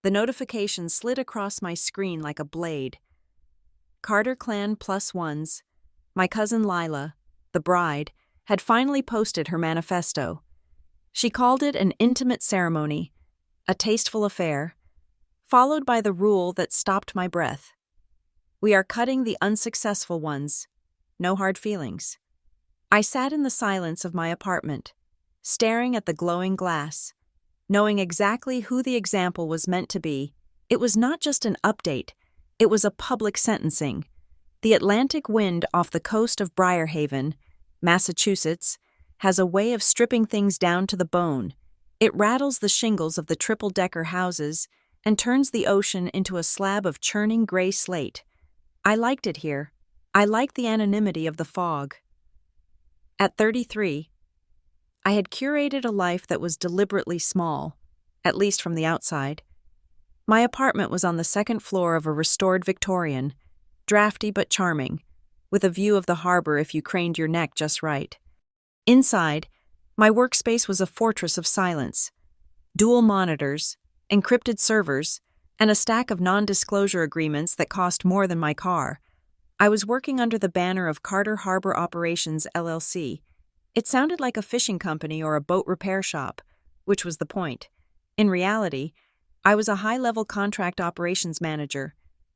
The notification slid across my screen like a blade. Carter Clan Plus Ones. My cousin Lila, the bride, had finally posted her manifesto. She called it an intimate ceremony, a tasteful affair, followed by the rule that stopped my breath. We are cutting the unsuccessful ones. No hard feelings. I sat in the silence of my apartment, staring at the glowing glass, knowing exactly who the example was meant to be. It was not just an update, it was a public sentencing. The Atlantic wind off the coast of Briarhaven, Massachusetts, has a way of stripping things down to the bone. It rattles the shingles of the triple-decker houses and turns the ocean into a slab of churning gray slate. I liked it here. I liked the anonymity of the fog. At 33, I had curated a life that was deliberately small, at least from the outside. My apartment was on the second floor of a restored Victorian, drafty but charming, with a view of the harbor if you craned your neck just right. Inside, my workspace was a fortress of silence. Dual monitors, encrypted servers, and a stack of non-disclosure agreements that cost more than my car. I was working under the banner of Carter Harbor Operations, LLC. It sounded like a fishing company or a boat repair shop, which was the point. In reality, I was a high-level contract operations manager,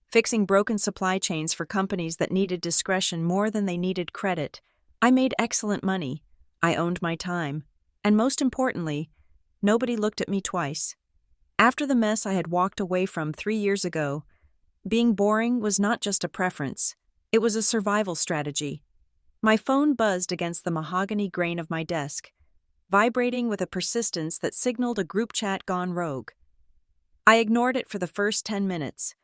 fixing broken supply chains for companies that needed discretion more than they needed credit. I made excellent money. I owned my time. And most importantly, nobody looked at me twice. After the mess I had walked away from 3 years ago, being boring was not just a preference. It was a survival strategy. My phone buzzed against the mahogany grain of my desk, vibrating with a persistence that signaled a group chat gone rogue. I ignored it for the first 10 minutes,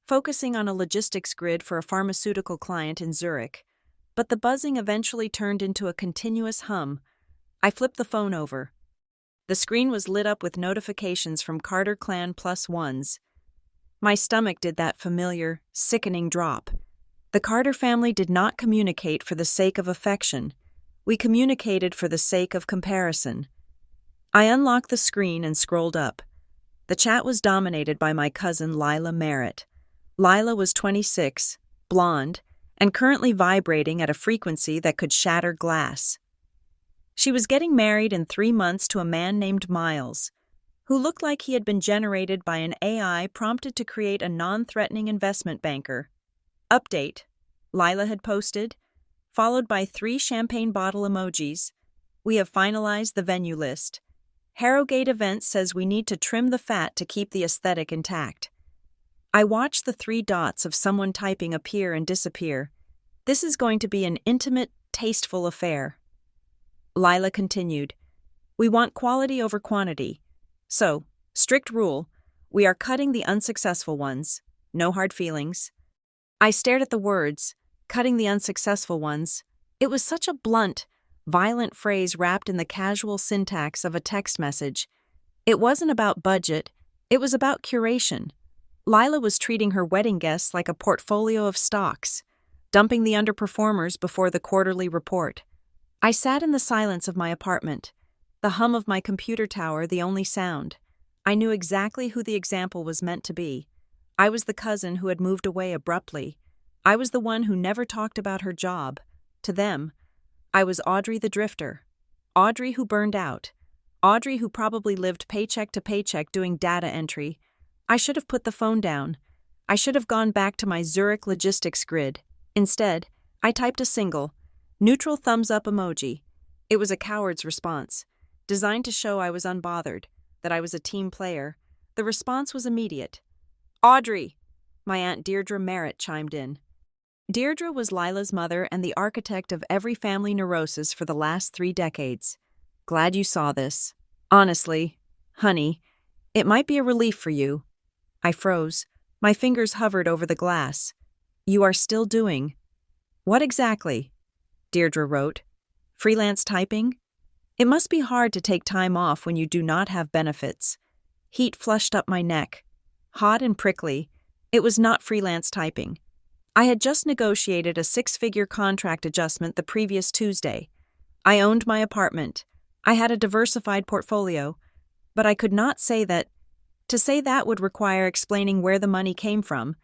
focusing on a logistics grid for a pharmaceutical client in Zurich, but the buzzing eventually turned into a continuous hum. I flipped the phone over. The screen was lit up with notifications from Carter Clan Plus Ones. My stomach did that familiar, sickening drop. The Carter family did not communicate for the sake of affection. We communicated for the sake of comparison. I unlocked the screen and scrolled up. The chat was dominated by my cousin Lila Merritt. Lila was 26, blonde, and currently vibrating at a frequency that could shatter glass. She was getting married in 3 months to a man named Miles, who looked like he had been generated by an AI prompted to create a non-threatening investment banker. Update, Lila had posted, followed by 3 champagne bottle emojis. We have finalized the venue list. Harrogate Events says we need to trim the fat to keep the aesthetic intact. I watched the 3 dots of someone typing appear and disappear. This is going to be an intimate, tasteful affair. Lila continued, we want quality over quantity. So, strict rule, we are cutting the unsuccessful ones. No hard feelings. I stared at the words, cutting the unsuccessful ones. It was such a blunt, violent phrase wrapped in the casual syntax of a text message. It wasn't about budget, it was about curation. Lila was treating her wedding guests like a portfolio of stocks, dumping the underperformers before the quarterly report. I sat in the silence of my apartment, the hum of my computer tower the only sound. I knew exactly who the example was meant to be. I was the cousin who had moved away abruptly. I was the one who never talked about her job. To them, I was Audrey the drifter. Audrey who burned out. Audrey who probably lived paycheck to paycheck doing data entry. I should have put the phone down. I should have gone back to my Zurich logistics grid. Instead, I typed a single, neutral thumbs-up emoji. It was a coward's response, designed to show I was unbothered, that I was a team player. The response was immediate. Audrey! My Aunt Deirdre Merritt chimed in. Deirdre was Lila's mother and the architect of every family neurosis for the last 3 decades. Glad you saw this. Honestly, honey, it might be a relief for you. I froze. My fingers hovered over the glass. You are still doing. What exactly? Deirdre wrote. Freelance typing? It must be hard to take time off when you do not have benefits. Heat flushed up my neck. Hot and prickly, it was not freelance typing. I had just negotiated a 6-figure contract adjustment the previous Tuesday. I owned my apartment. I had a diversified portfolio, but I could not say that To say that would require explaining where the money came from,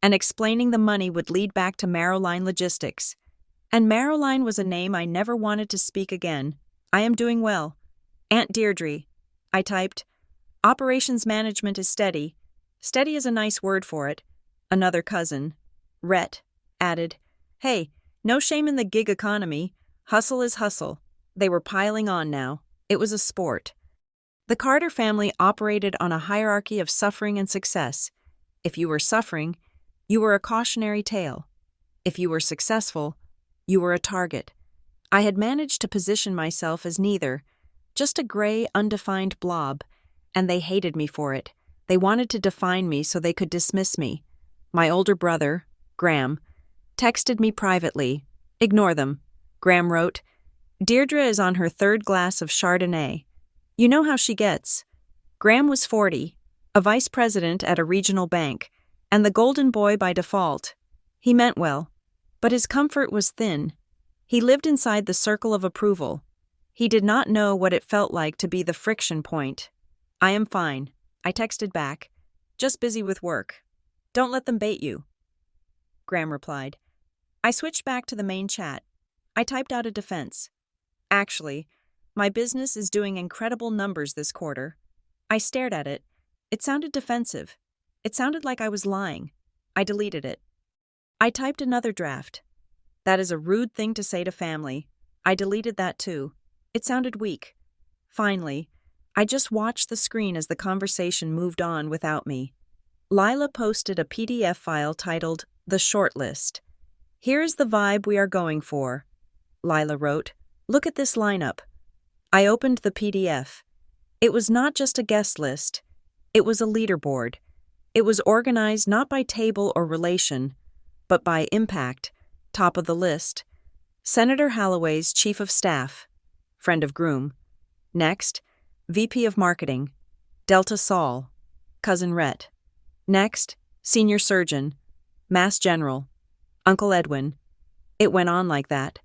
and explaining the money would lead back to Marrowline Logistics. And Marrowline was a name I never wanted to speak again. I am doing well. Aunt Deirdre. I typed. Operations management is steady. Steady is a nice word for it. Another cousin, Rhett, added, Hey, no shame in the gig economy. Hustle is hustle. They were piling on now. It was a sport. The Carter family operated on a hierarchy of suffering and success. If you were suffering, you were a cautionary tale. If you were successful, you were a target. I had managed to position myself as neither, just a gray, undefined blob, and they hated me for it. They wanted to define me so they could dismiss me. My older brother, Graham, texted me privately. Ignore them. Graham wrote, Deirdre is on her third glass of Chardonnay. You know how she gets. Graham was 40, a vice president at a regional bank, and the golden boy by default. He meant well, but his comfort was thin. He lived inside the circle of approval. He did not know what it felt like to be the friction point. I am fine, I texted back. Just busy with work. Don't let them bait you. Graham replied. I switched back to the main chat. I typed out a defense. Actually, my business is doing incredible numbers this quarter. I stared at it. It sounded defensive. It sounded like I was lying. I deleted it. I typed another draft. That is a rude thing to say to family. I deleted that too. It sounded weak. Finally, I just watched the screen as the conversation moved on without me. Lila posted a PDF file titled The Shortlist. Here's the vibe we are going for. Lila wrote, Look at this lineup. I opened the PDF. It was not just a guest list. It was a leaderboard. It was organized not by table or relation, but by impact. Top of the list. Senator Holloway's Chief of Staff, friend of groom. Next, VP of Marketing, Delta Saul, Cousin Rhett. Next, Senior Surgeon, Mass General, Uncle Edwin. It went on like that.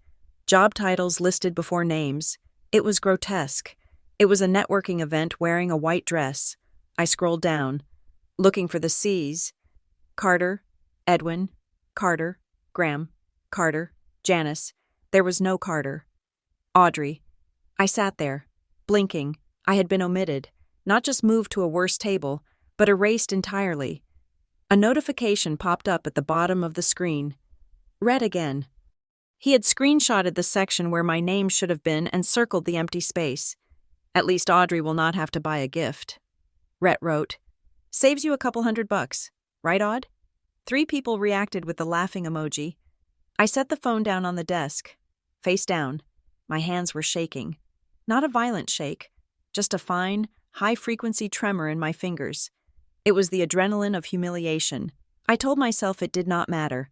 Job titles listed before names. It was grotesque. It was a networking event wearing a white dress. I scrolled down, looking for the C's. Carter, Edwin, Carter, Graham, Carter, Janice. There was no Carter. Audrey. I sat there, blinking. I had been omitted, not just moved to a worse table, but erased entirely. A notification popped up at the bottom of the screen. Read again. He had screenshotted the section where my name should have been and circled the empty space. At least Audrey will not have to buy a gift. Rhett wrote, Saves you a couple $100, right, Aud? 3 people reacted with the laughing emoji. I set the phone down on the desk, face down. My hands were shaking. Not a violent shake, just a fine, high-frequency tremor in my fingers. It was the adrenaline of humiliation. I told myself it did not matter.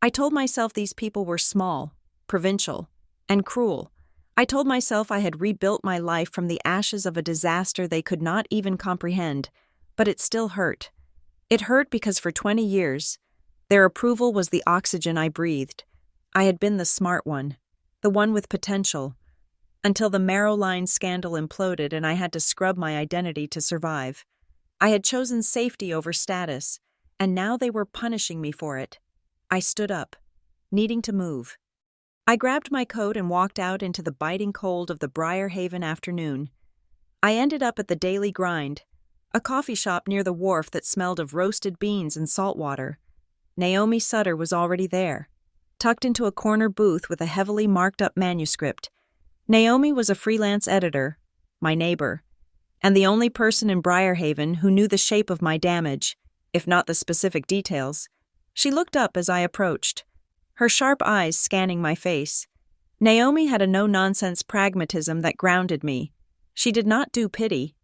I told myself these people were small, provincial, and cruel. I told myself I had rebuilt my life from the ashes of a disaster they could not even comprehend, but it still hurt. It hurt because for 20 years, their approval was the oxygen I breathed. I had been the smart one, the one with potential, until the Marrowline scandal imploded and I had to scrub my identity to survive. I had chosen safety over status, and now they were punishing me for it. I stood up, needing to move. I grabbed my coat and walked out into the biting cold of the Briarhaven afternoon. I ended up at the Daily Grind, a coffee shop near the wharf that smelled of roasted beans and salt water. Naomi Sutter was already there, tucked into a corner booth with a heavily marked-up manuscript. Naomi was a freelance editor, my neighbor, and the only person in Briarhaven who knew the shape of my damage, if not the specific details. She looked up as I approached, her sharp eyes scanning my face. Naomi had a no-nonsense pragmatism that grounded me. She did not do pity.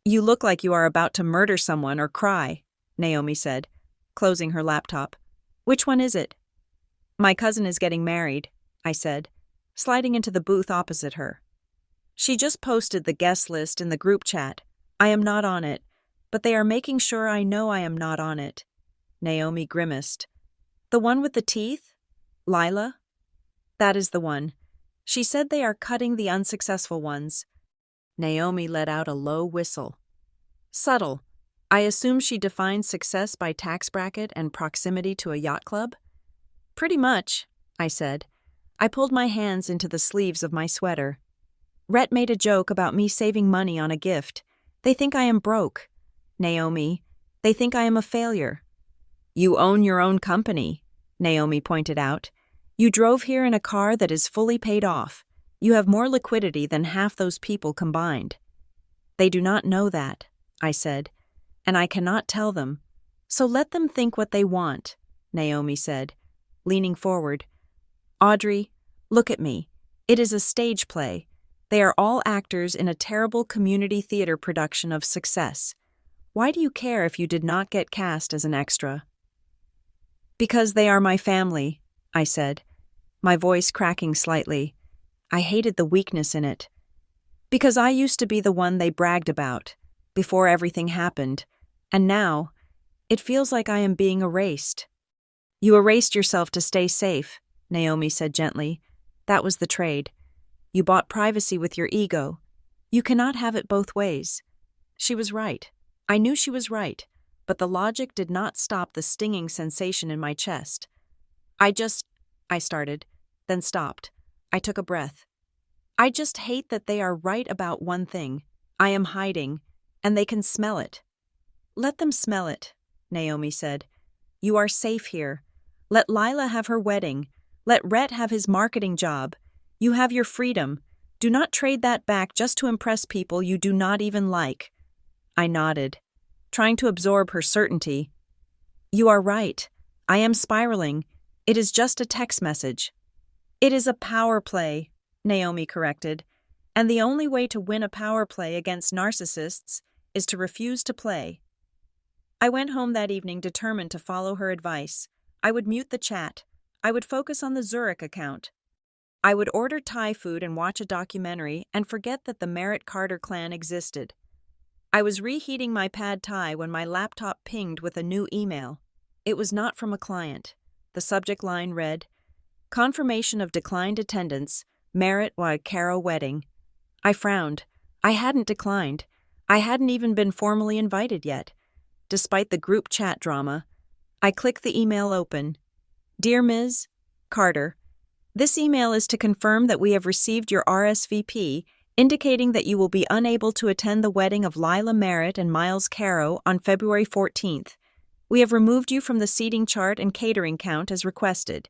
You look like you are about to murder someone or cry, Naomi said, closing her laptop. Which one is it? My cousin is getting married, I said, sliding into the booth opposite her. She just posted the guest list in the group chat. I am not on it, but they are making sure I know I am not on it. Naomi grimaced. The one with the teeth? Lila? That is the one. She said they are cutting the unsuccessful ones. Naomi let out a low whistle. Subtle, I assume she defines success by tax bracket and proximity to a yacht club? Pretty much, I said. I pulled my hands into the sleeves of my sweater. Rhett made a joke about me saving money on a gift. They think I am broke. Naomi, they think I am a failure. You own your own company, Naomi pointed out. You drove here in a car that is fully paid off. You have more liquidity than half those people combined. They do not know that, I said, and I cannot tell them. So let them think what they want, Naomi said, leaning forward. Audrey, look at me. It is a stage play. They are all actors in a terrible community theater production of Success. Why do you care if you did not get cast as an extra? Because they are my family, I said, my voice cracking slightly. I hated the weakness in it. Because I used to be the one they bragged about, before everything happened, and now, it feels like I am being erased. You erased yourself to stay safe, Naomi said gently. That was the trade. You bought privacy with your ego. You cannot have it both ways. She was right. I knew she was right, but the logic did not stop the stinging sensation in my chest. I started, then stopped. I took a breath. I just hate that they are right about one thing. I am hiding, and they can smell it. Let them smell it, Naomi said. You are safe here. Let Lila have her wedding. Let Rhett have his marketing job. You have your freedom. Do not trade that back just to impress people you do not even like. I nodded, trying to absorb her certainty. You are right. I am spiraling. It is just a text message. It is a power play, Naomi corrected, and the only way to win a power play against narcissists is to refuse to play. I went home that evening determined to follow her advice. I would mute the chat. I would focus on the Zurich account. I would order Thai food and watch a documentary and forget that the Merritt Carter clan existed. I was reheating my pad thai when my laptop pinged with a new email. It was not from a client. The subject line read, Confirmation of declined attendance, Merritt Caro wedding. I frowned. I hadn't declined. I hadn't even been formally invited yet. Despite the group chat drama, I clicked the email open. Dear Ms. Carter, this email is to confirm that we have received your RSVP, indicating that you will be unable to attend the wedding of Lila Merritt and Miles Caro on February 14th. We have removed you from the seating chart and catering count as requested.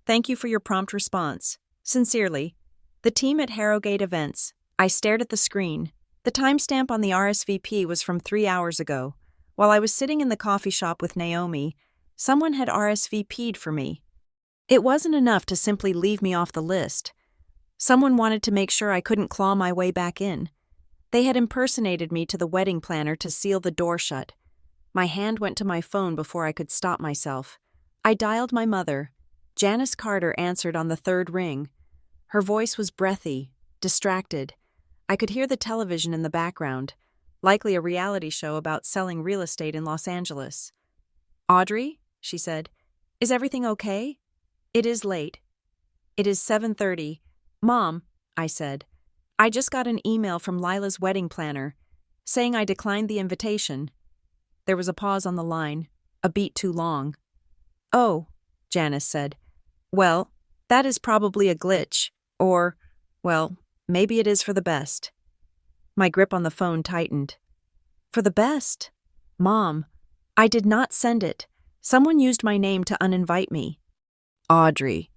Thank you for your prompt response. Sincerely, the team at Harrogate Events. I stared at the screen. The timestamp on the RSVP was from 3 hours ago. While I was sitting in the coffee shop with Naomi, someone had RSVP'd for me. It wasn't enough to simply leave me off the list. Someone wanted to make sure I couldn't claw my way back in. They had impersonated me to the wedding planner to seal the door shut. My hand went to my phone before I could stop myself. I dialed my mother. Janice Carter answered on the third ring. Her voice was breathy, distracted. I could hear the television in the background, likely a reality show about selling real estate in Los Angeles. Audrey, she said, is everything okay? It is late. It is 7:30. Mom, I said, I just got an email from Lila's wedding planner, saying I declined the invitation. There was a pause on the line, a beat too long. Oh, Janice said. Well, that is probably a glitch, or, well, maybe it is for the best. My grip on the phone tightened. For the best? Mom, I did not send it. Someone used my name to uninvite me. Audrey,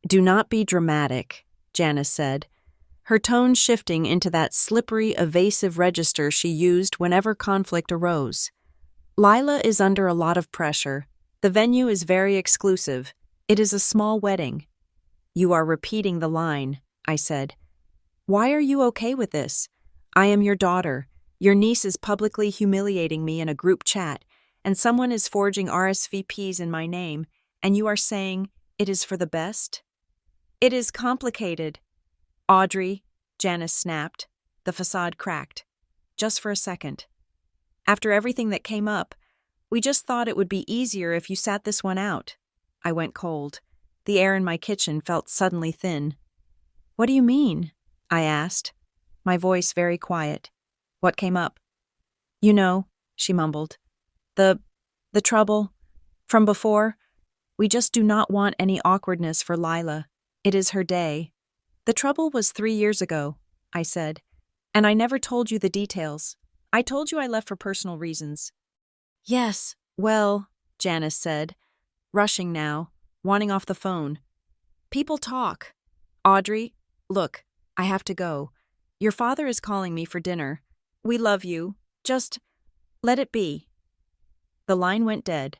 do not be dramatic, Janice said, her tone shifting into that slippery, evasive register she used whenever conflict arose. Lila is under a lot of pressure. The venue is very exclusive. It is a small wedding. You are repeating the line, I said. Why are you okay with this? I am your daughter. Your niece is publicly humiliating me in a group chat, and someone is forging RSVPs in my name, and you are saying it is for the best? It is complicated. Audrey, Janice snapped. The facade cracked. Just for a second. After everything that came up, we just thought it would be easier if you sat this one out. I went cold. The air in my kitchen felt suddenly thin. What do you mean? I asked, my voice very quiet. What came up? You know, she mumbled. The trouble? From before? We just do not want any awkwardness for Lila. It is her day. The trouble was 3 years ago, I said. And I never told you the details. I told you I left for personal reasons. Yes, well, Janice said, rushing now, wanting off the phone. People talk. Audrey, look, I have to go. Your father is calling me for dinner. We love you. Just let it be. The line went dead.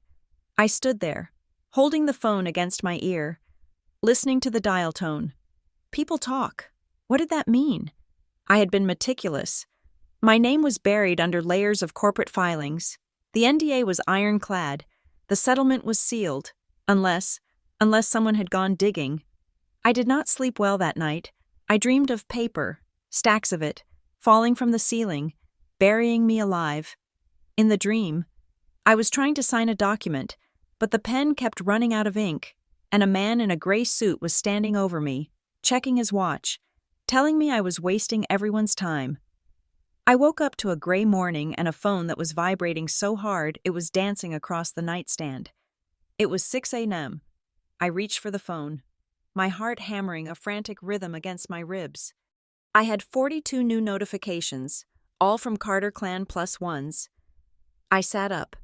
I stood there, holding the phone against my ear, listening to the dial tone. People talk. What did that mean? I had been meticulous. My name was buried under layers of corporate filings. The NDA was ironclad. The settlement was sealed, unless someone had gone digging. I did not sleep well that night. I dreamed of paper, stacks of it, falling from the ceiling, burying me alive. In the dream, I was trying to sign a document, but the pen kept running out of ink, and a man in a gray suit was standing over me, checking his watch, telling me I was wasting everyone's time. I woke up to a gray morning and a phone that was vibrating so hard it was dancing across the nightstand. It was 6 a.m. I reached for the phone, my heart hammering a frantic rhythm against my ribs. I had 42 new notifications, all from Carter Clan plus ones. I sat up,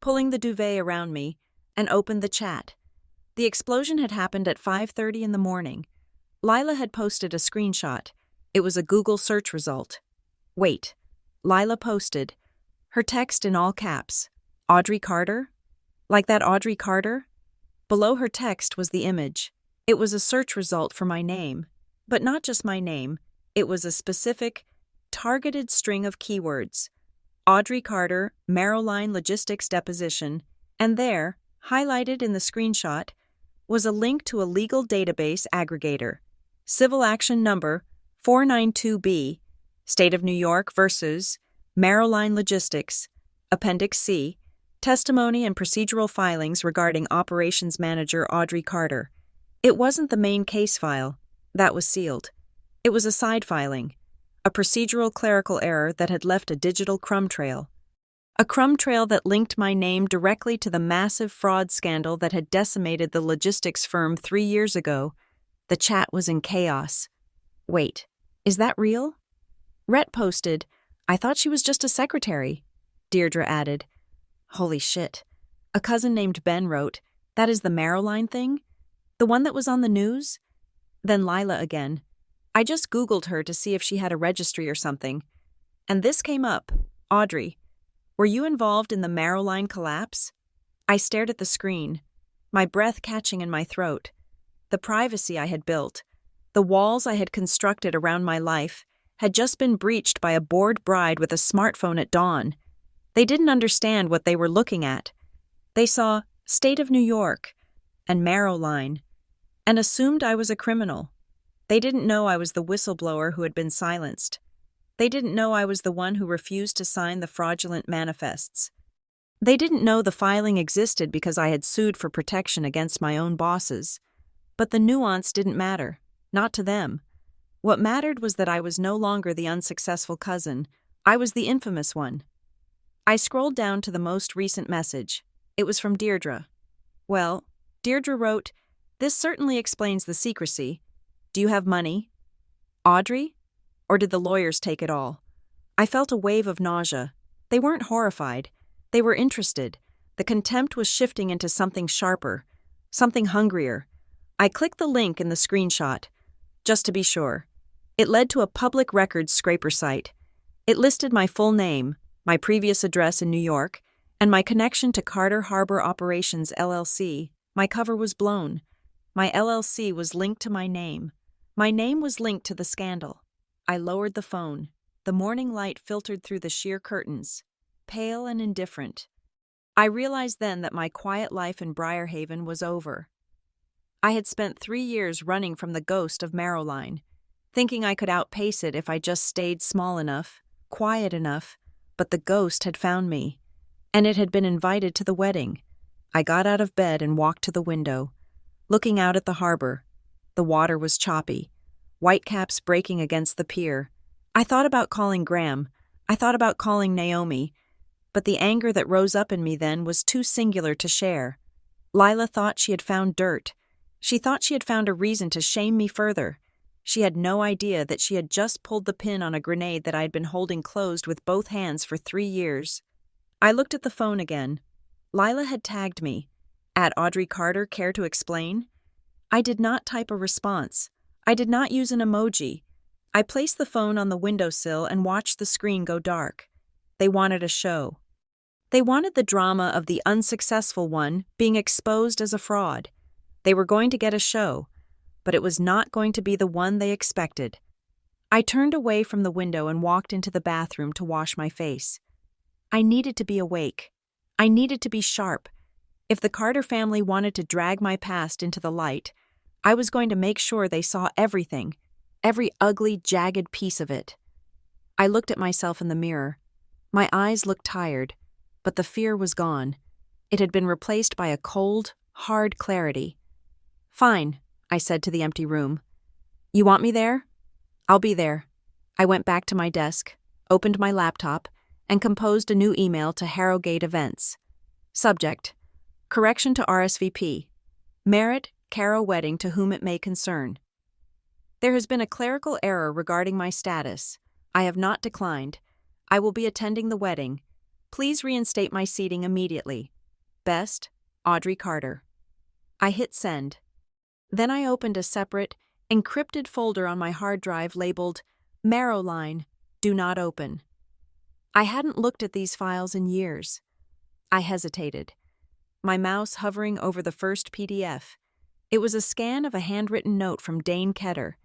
pulling the duvet around me, and opened the chat. The explosion had happened at 5:30 in the morning. Lila had posted a screenshot. It was a Google search result. Wait. Lila posted. Her text in all caps. Audrey Carter? Like that Audrey Carter? Below her text was the image. It was a search result for my name. But not just my name. It was a specific, targeted string of keywords. Audrey Carter, Maryline Logistics Deposition, and there, highlighted in the screenshot, was a link to a legal database aggregator. Civil Action Number 492B, State of New York versus Maryline Logistics, Appendix C, Testimony and Procedural Filings regarding Operations Manager Audrey Carter. It wasn't the main case file. That was sealed. It was a side filing, a procedural clerical error that had left a digital crumb trail. A crumb trail that linked my name directly to the massive fraud scandal that had decimated the logistics firm 3 years ago. The chat was in chaos. Wait, is that real? Rhett posted, I thought she was just a secretary. Deirdre added, holy shit. A cousin named Ben wrote, that is the Maryline thing? The one that was on the news? Then Lila again. I just Googled her to see if she had a registry or something. And this came up. Audrey, were you involved in the Maryline collapse? I stared at the screen, my breath catching in my throat. The privacy I had built, the walls I had constructed around my life, had just been breached by a bored bride with a smartphone at dawn. They didn't understand what they were looking at. They saw State of New York and Maryline and assumed I was a criminal. They didn't know I was the whistleblower who had been silenced. They didn't know I was the one who refused to sign the fraudulent manifests. They didn't know the filing existed because I had sued for protection against my own bosses. But the nuance didn't matter, not to them. What mattered was that I was no longer the unsuccessful cousin. I was the infamous one. I scrolled down to the most recent message. It was from Deirdre. Well, Deirdre wrote, this certainly explains the secrecy. Do you have money? Audrey? Or did the lawyers take it all? I felt a wave of nausea. They weren't horrified. They were interested. The contempt was shifting into something sharper, something hungrier. I clicked the link in the screenshot, just to be sure. It led to a public records scraper site. It listed my full name, my previous address in New York, and my connection to Carter Harbor Operations LLC. My cover was blown. My LLC was linked to my name. My name was linked to the scandal. I lowered the phone. The morning light filtered through the sheer curtains, pale and indifferent. I realized then that my quiet life in Briarhaven was over. I had spent 3 years running from the ghost of Maryline, thinking I could outpace it if I just stayed small enough, quiet enough, but the ghost had found me, and it had been invited to the wedding. I got out of bed and walked to the window, looking out at the harbor. The water was choppy, whitecaps breaking against the pier. I thought about calling Graham. I thought about calling Naomi. but the anger that rose up in me then was too singular to share. Lila thought she had found dirt. She thought she had found a reason to shame me further. She had no idea that she had just pulled the pin on a grenade that I had been holding closed with both hands for 3 years. I looked at the phone again. Lila had tagged me. At Audrey Carter, care to explain? I did not type a response. I did not use an emoji. I placed the phone on the windowsill and watched the screen go dark. They wanted a show. They wanted the drama of the unsuccessful one being exposed as a fraud. They were going to get a show, but it was not going to be the one they expected. I turned away from the window and walked into the bathroom to wash my face. I needed to be awake. I needed to be sharp. If the Carter family wanted to drag my past into the light, I was going to make sure they saw everything, every ugly, jagged piece of it. I looked at myself in the mirror. My eyes looked tired, but the fear was gone. It had been replaced by a cold, hard clarity. "Fine," I said to the empty room. "You want me there? I'll be there." I went back to my desk, opened my laptop, and composed a new email to Harrogate Events. Subject: Correction to RSVP. Merritt, Caro wedding to whom it may concern. There has been a clerical error regarding my status. I have not declined. I will be attending the wedding. Please reinstate my seating immediately. Best, Audrey Carter. I hit send. Then I opened a separate, encrypted folder on my hard drive labeled Marrowline, Do Not Open. I hadn't looked at these files in years. I hesitated, my mouse hovering over the first PDF. It was a scan of a handwritten note from Dane Ketter,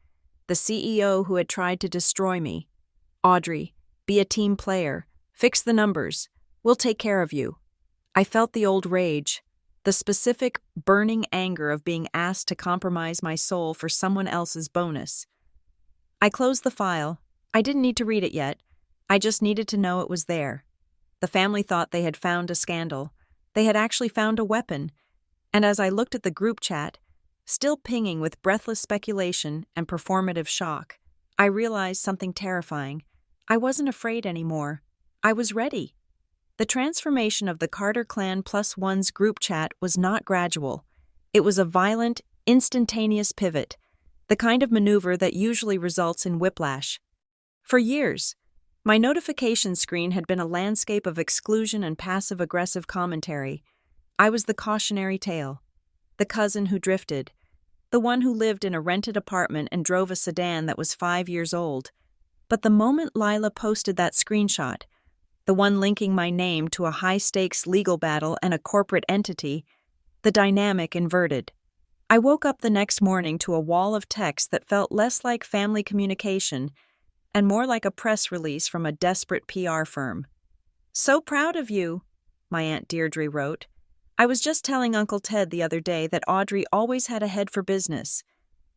the CEO who had tried to destroy me. "Audrey, be a team player. Fix the numbers. We'll take care of you." I felt the old rage, the specific, burning anger of being asked to compromise my soul for someone else's bonus. I closed the file. I didn't need to read it yet. I just needed to know it was there. The family thought they had found a scandal. They had actually found a weapon. And as I looked at the group chat, still pinging with breathless speculation and performative shock, I realized something terrifying. I wasn't afraid anymore. I was ready. The transformation of the Carter Clan +1's group chat was not gradual. It was a violent, instantaneous pivot, the kind of maneuver that usually results in whiplash. For years, my notification screen had been a landscape of exclusion and passive-aggressive commentary. I was the cautionary tale, the cousin who drifted, the one who lived in a rented apartment and drove a sedan that was 5 years old. But the moment Lila posted that screenshot, the one linking my name to a high-stakes legal battle and a corporate entity, the dynamic inverted. I woke up the next morning to a wall of text that felt less like family communication and more like a press release from a desperate PR firm. "So proud of you," my Aunt Deirdre wrote. "I was just telling Uncle Ted the other day that Audrey always had a head for business.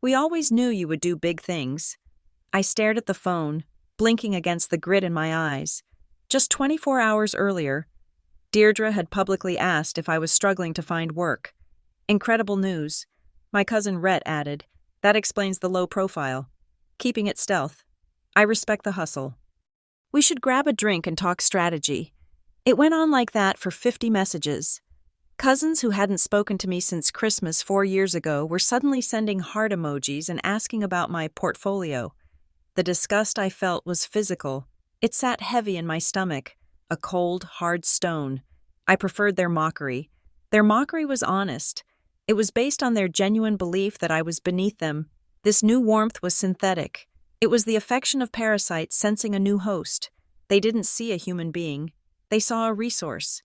We always knew you would do big things." I stared at the phone, blinking against the grit in my eyes. Just 24 hours earlier, Deirdre had publicly asked if I was struggling to find work. Incredible news. My cousin Rhett added, "That explains the low profile. Keeping it stealth. I respect the hustle. We should grab a drink and talk strategy." It went on like that for 50 messages. Cousins who hadn't spoken to me since Christmas 4 years ago were suddenly sending heart emojis and asking about my portfolio. The disgust I felt was physical. It sat heavy in my stomach, a cold, hard stone. I preferred their mockery. Their mockery was honest. It was based on their genuine belief that I was beneath them. This new warmth was synthetic. It was the affection of parasites sensing a new host. They didn't see a human being. They saw a resource.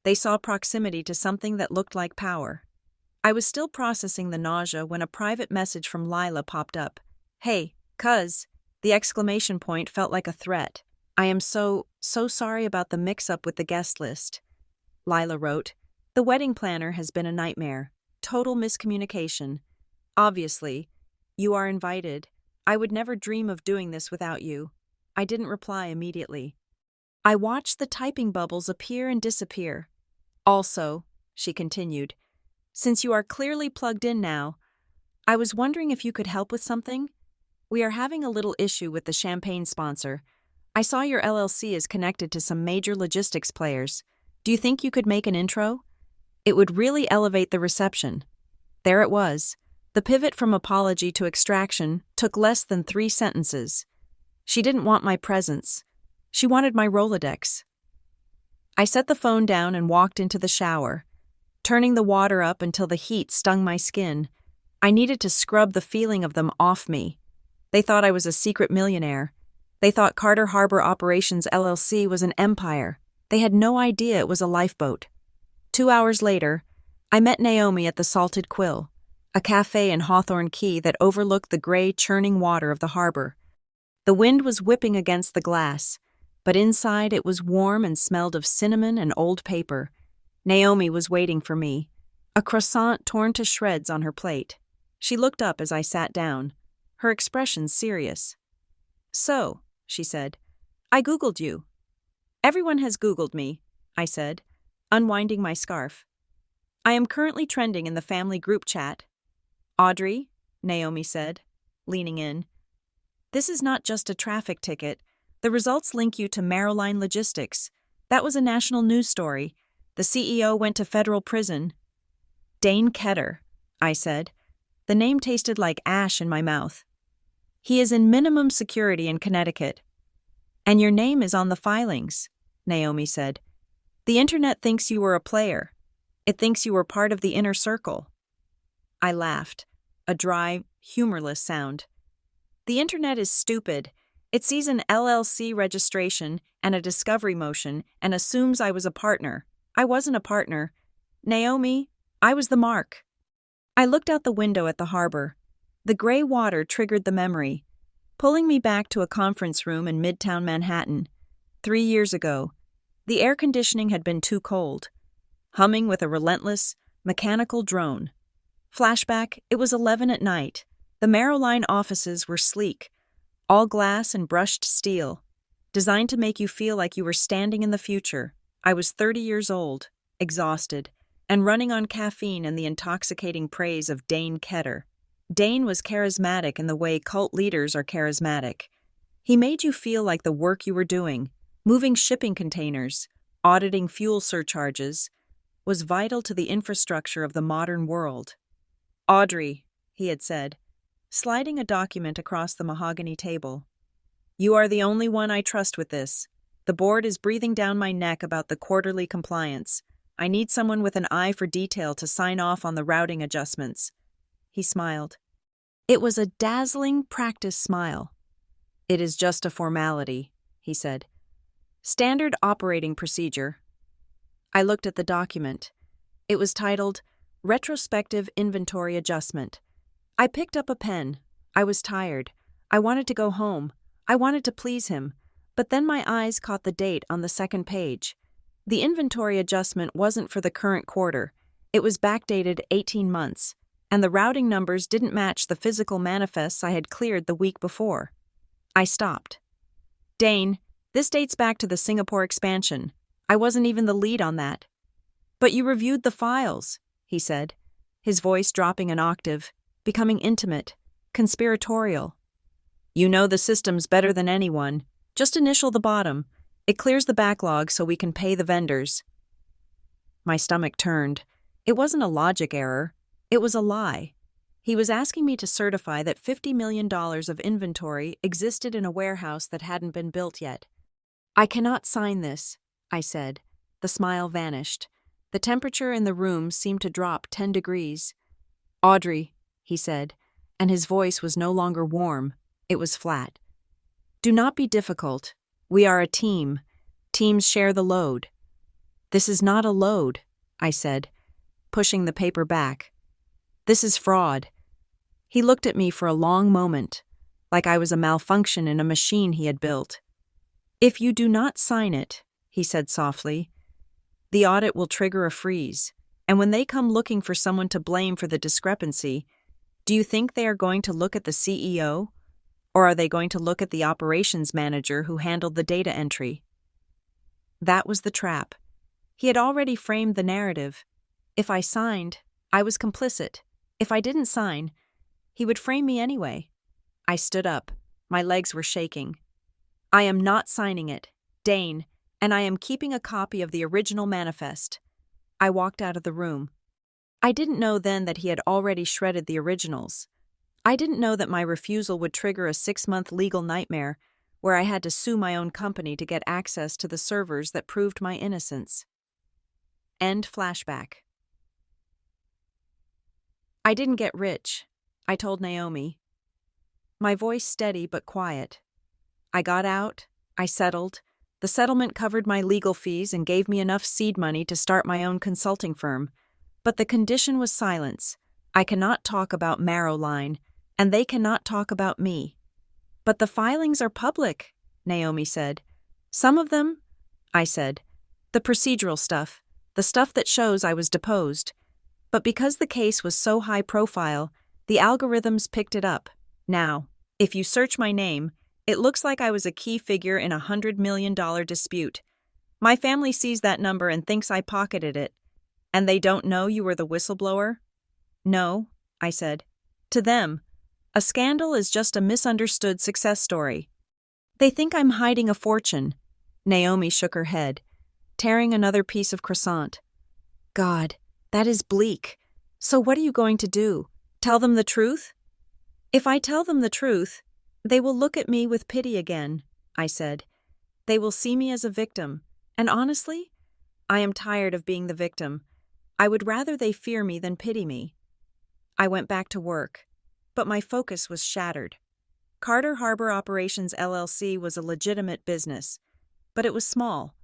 They saw proximity to something that looked like power. I was still processing the nausea when a private message from Lila popped up. "Hey, cuz." The exclamation point felt like a threat. "I am so sorry about the mix-up with the guest list." Lila wrote, "The wedding planner has been a nightmare. Total miscommunication. Obviously, you are invited. I would never dream of doing this without you." I didn't reply immediately. I watched the typing bubbles appear and disappear. "Also," she continued, "since you are clearly plugged in now, I was wondering if you could help with something. We are having a little issue with the champagne sponsor. I saw your LLC is connected to some major logistics players. Do you think you could make an intro? It would really elevate the reception." There it was. The pivot from apology to extraction took less than 3 sentences. She didn't want my presence. She wanted my Rolodex. I set the phone down and walked into the shower, turning the water up until the heat stung my skin. I needed to scrub the feeling of them off me. They thought I was a secret millionaire. They thought Carter Harbor Operations LLC was an empire. They had no idea it was a lifeboat. 2 hours later, I met Naomi at the Salted Quill, a cafe in Hawthorne Key that overlooked the gray, churning water of the harbor. The wind was whipping against the glass, but inside it was warm and smelled of cinnamon and old paper. Naomi was waiting for me, a croissant torn to shreds on her plate. She looked up as I sat down, her expression serious. "So," she said, "I Googled you." "Everyone has Googled me," I said, unwinding my scarf. "I am currently trending in the family group chat." "Audrey," Naomi said, leaning in, "this is not just a traffic ticket. The results link you to Maroline Logistics. That was a national news story. The CEO went to federal prison." "Dane Ketter," I said. The name tasted like ash in my mouth. "He is in minimum security in Connecticut." "And your name is on the filings," Naomi said. "The internet thinks you were a player. It thinks you were part of the inner circle." I laughed, a dry, humorless sound. "The internet is stupid. It sees an LLC registration and a discovery motion and assumes I was a partner. I wasn't a partner. Naomi, I was the mark." I looked out the window at the harbor. The gray water triggered the memory, pulling me back to a conference room in Midtown Manhattan. 3 years ago, the air conditioning had been too cold, humming with a relentless, mechanical drone. Flashback, it was 11 at night. The Maroline offices were sleek, all glass and brushed steel, designed to make you feel like you were standing in the future. I was 30 years old, exhausted, and running on caffeine and the intoxicating praise of Dane Ketter. Dane was charismatic in the way cult leaders are charismatic. He made you feel like the work you were doing, moving shipping containers, auditing fuel surcharges, was vital to the infrastructure of the modern world. "Audrey," he had said, sliding a document across the mahogany table. "You are the only one I trust with this. The board is breathing down my neck about the quarterly compliance. I need someone with an eye for detail to sign off on the routing adjustments." He smiled. It was a dazzling practice smile. "It is just a formality," he said. "Standard operating procedure." I looked at the document. It was titled Retrospective Inventory Adjustment. I picked up a pen. I was tired. I wanted to go home. I wanted to please him. But then my eyes caught the date on the second page. The inventory adjustment wasn't for the current quarter. It was backdated 18 months, and the routing numbers didn't match the physical manifests I had cleared the week before. I stopped. "Dane, this dates back to the Singapore expansion. I wasn't even the lead on that." "But you reviewed the files," he said, his voice dropping an octave, becoming intimate, conspiratorial. "You know the systems better than anyone. Just initial the bottom. It clears the backlog so we can pay the vendors." My stomach turned. It wasn't a logic error. It was a lie. He was asking me to certify that $50 million of inventory existed in a warehouse that hadn't been built yet. "I cannot sign this," I said. The smile vanished. The temperature in the room seemed to drop 10 degrees. "Audrey," he said, and his voice was no longer warm. It was flat. "Do not be difficult. We are a team. Teams share the load." "This is not a load," I said, pushing the paper back. "This is fraud." He looked at me for a long moment, like I was a malfunction in a machine he had built. "If you do not sign it," he said softly, "the audit will trigger a freeze, and when they come looking for someone to blame for the discrepancy, do you think they are going to look at the CEO? Or are they going to look at the operations manager who handled the data entry?" That was the trap. He had already framed the narrative. If I signed, I was complicit. If I didn't sign, he would frame me anyway. I stood up. My legs were shaking. I am not signing it, Dane, and I am keeping a copy of the original manifest. I walked out of the room. I didn't know then that he had already shredded the originals. I didn't know that my refusal would trigger a 6-month legal nightmare where I had to sue my own company to get access to the servers that proved my innocence. End flashback. I didn't get rich, I told Naomi. My voice steady but quiet. I got out, I settled. The settlement covered my legal fees and gave me enough seed money to start my own consulting firm. But the condition was silence. I cannot talk about Marrowline, and they cannot talk about me. But the filings are public, Naomi said. Some of them? I said. The procedural stuff, the stuff that shows I was deposed. But because the case was so high profile, the algorithms picked it up. Now, if you search my name, it looks like I was a key figure in a $100 million dispute. My family sees that number and thinks I pocketed it. And they don't know you were the whistleblower? No, I said. To them, a scandal is just a misunderstood success story. They think I'm hiding a fortune. Naomi shook her head, tearing another piece of croissant. God, that is bleak. So what are you going to do? Tell them the truth? If I tell them the truth, they will look at me with pity again, I said. They will see me as a victim. And honestly, I am tired of being the victim. I would rather they fear me than pity me. I went back to work, but my focus was shattered. Carter Harbor Operations LLC was a legitimate business, but it was small.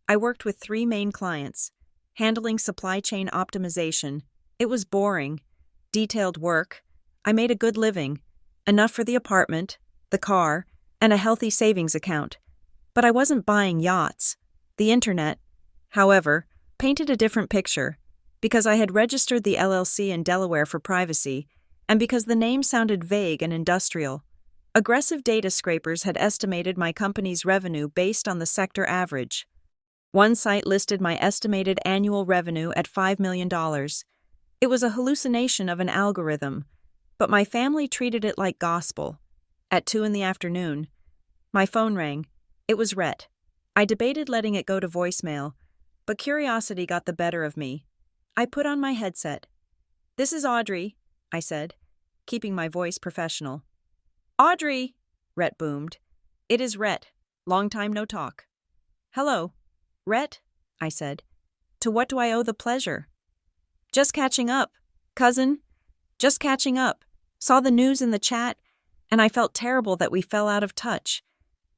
I worked with 3 main clients, handling supply chain optimization. It was boring, detailed work. I made a good living, enough for the apartment, the car, and a healthy savings account. But I wasn't buying yachts. The internet, however, painted a different picture, because I had registered the LLC in Delaware for privacy, and because the name sounded vague and industrial. Aggressive data scrapers had estimated my company's revenue based on the sector average. One site listed my estimated annual revenue at $5 million. It was a hallucination of an algorithm, but my family treated it like gospel. At 2 p.m, my phone rang. It was Rhett. I debated letting it go to voicemail, but curiosity got the better of me. I put on my headset. "This is Audrey," I said, keeping my voice professional. "Audrey," Rhett boomed. "It is Rhett. Long time no talk." "Hello, Rhett," I said. "To what do I owe the pleasure?" "Just catching up, cousin. Just catching up. Saw the news in the chat, and I felt terrible that we fell out of touch.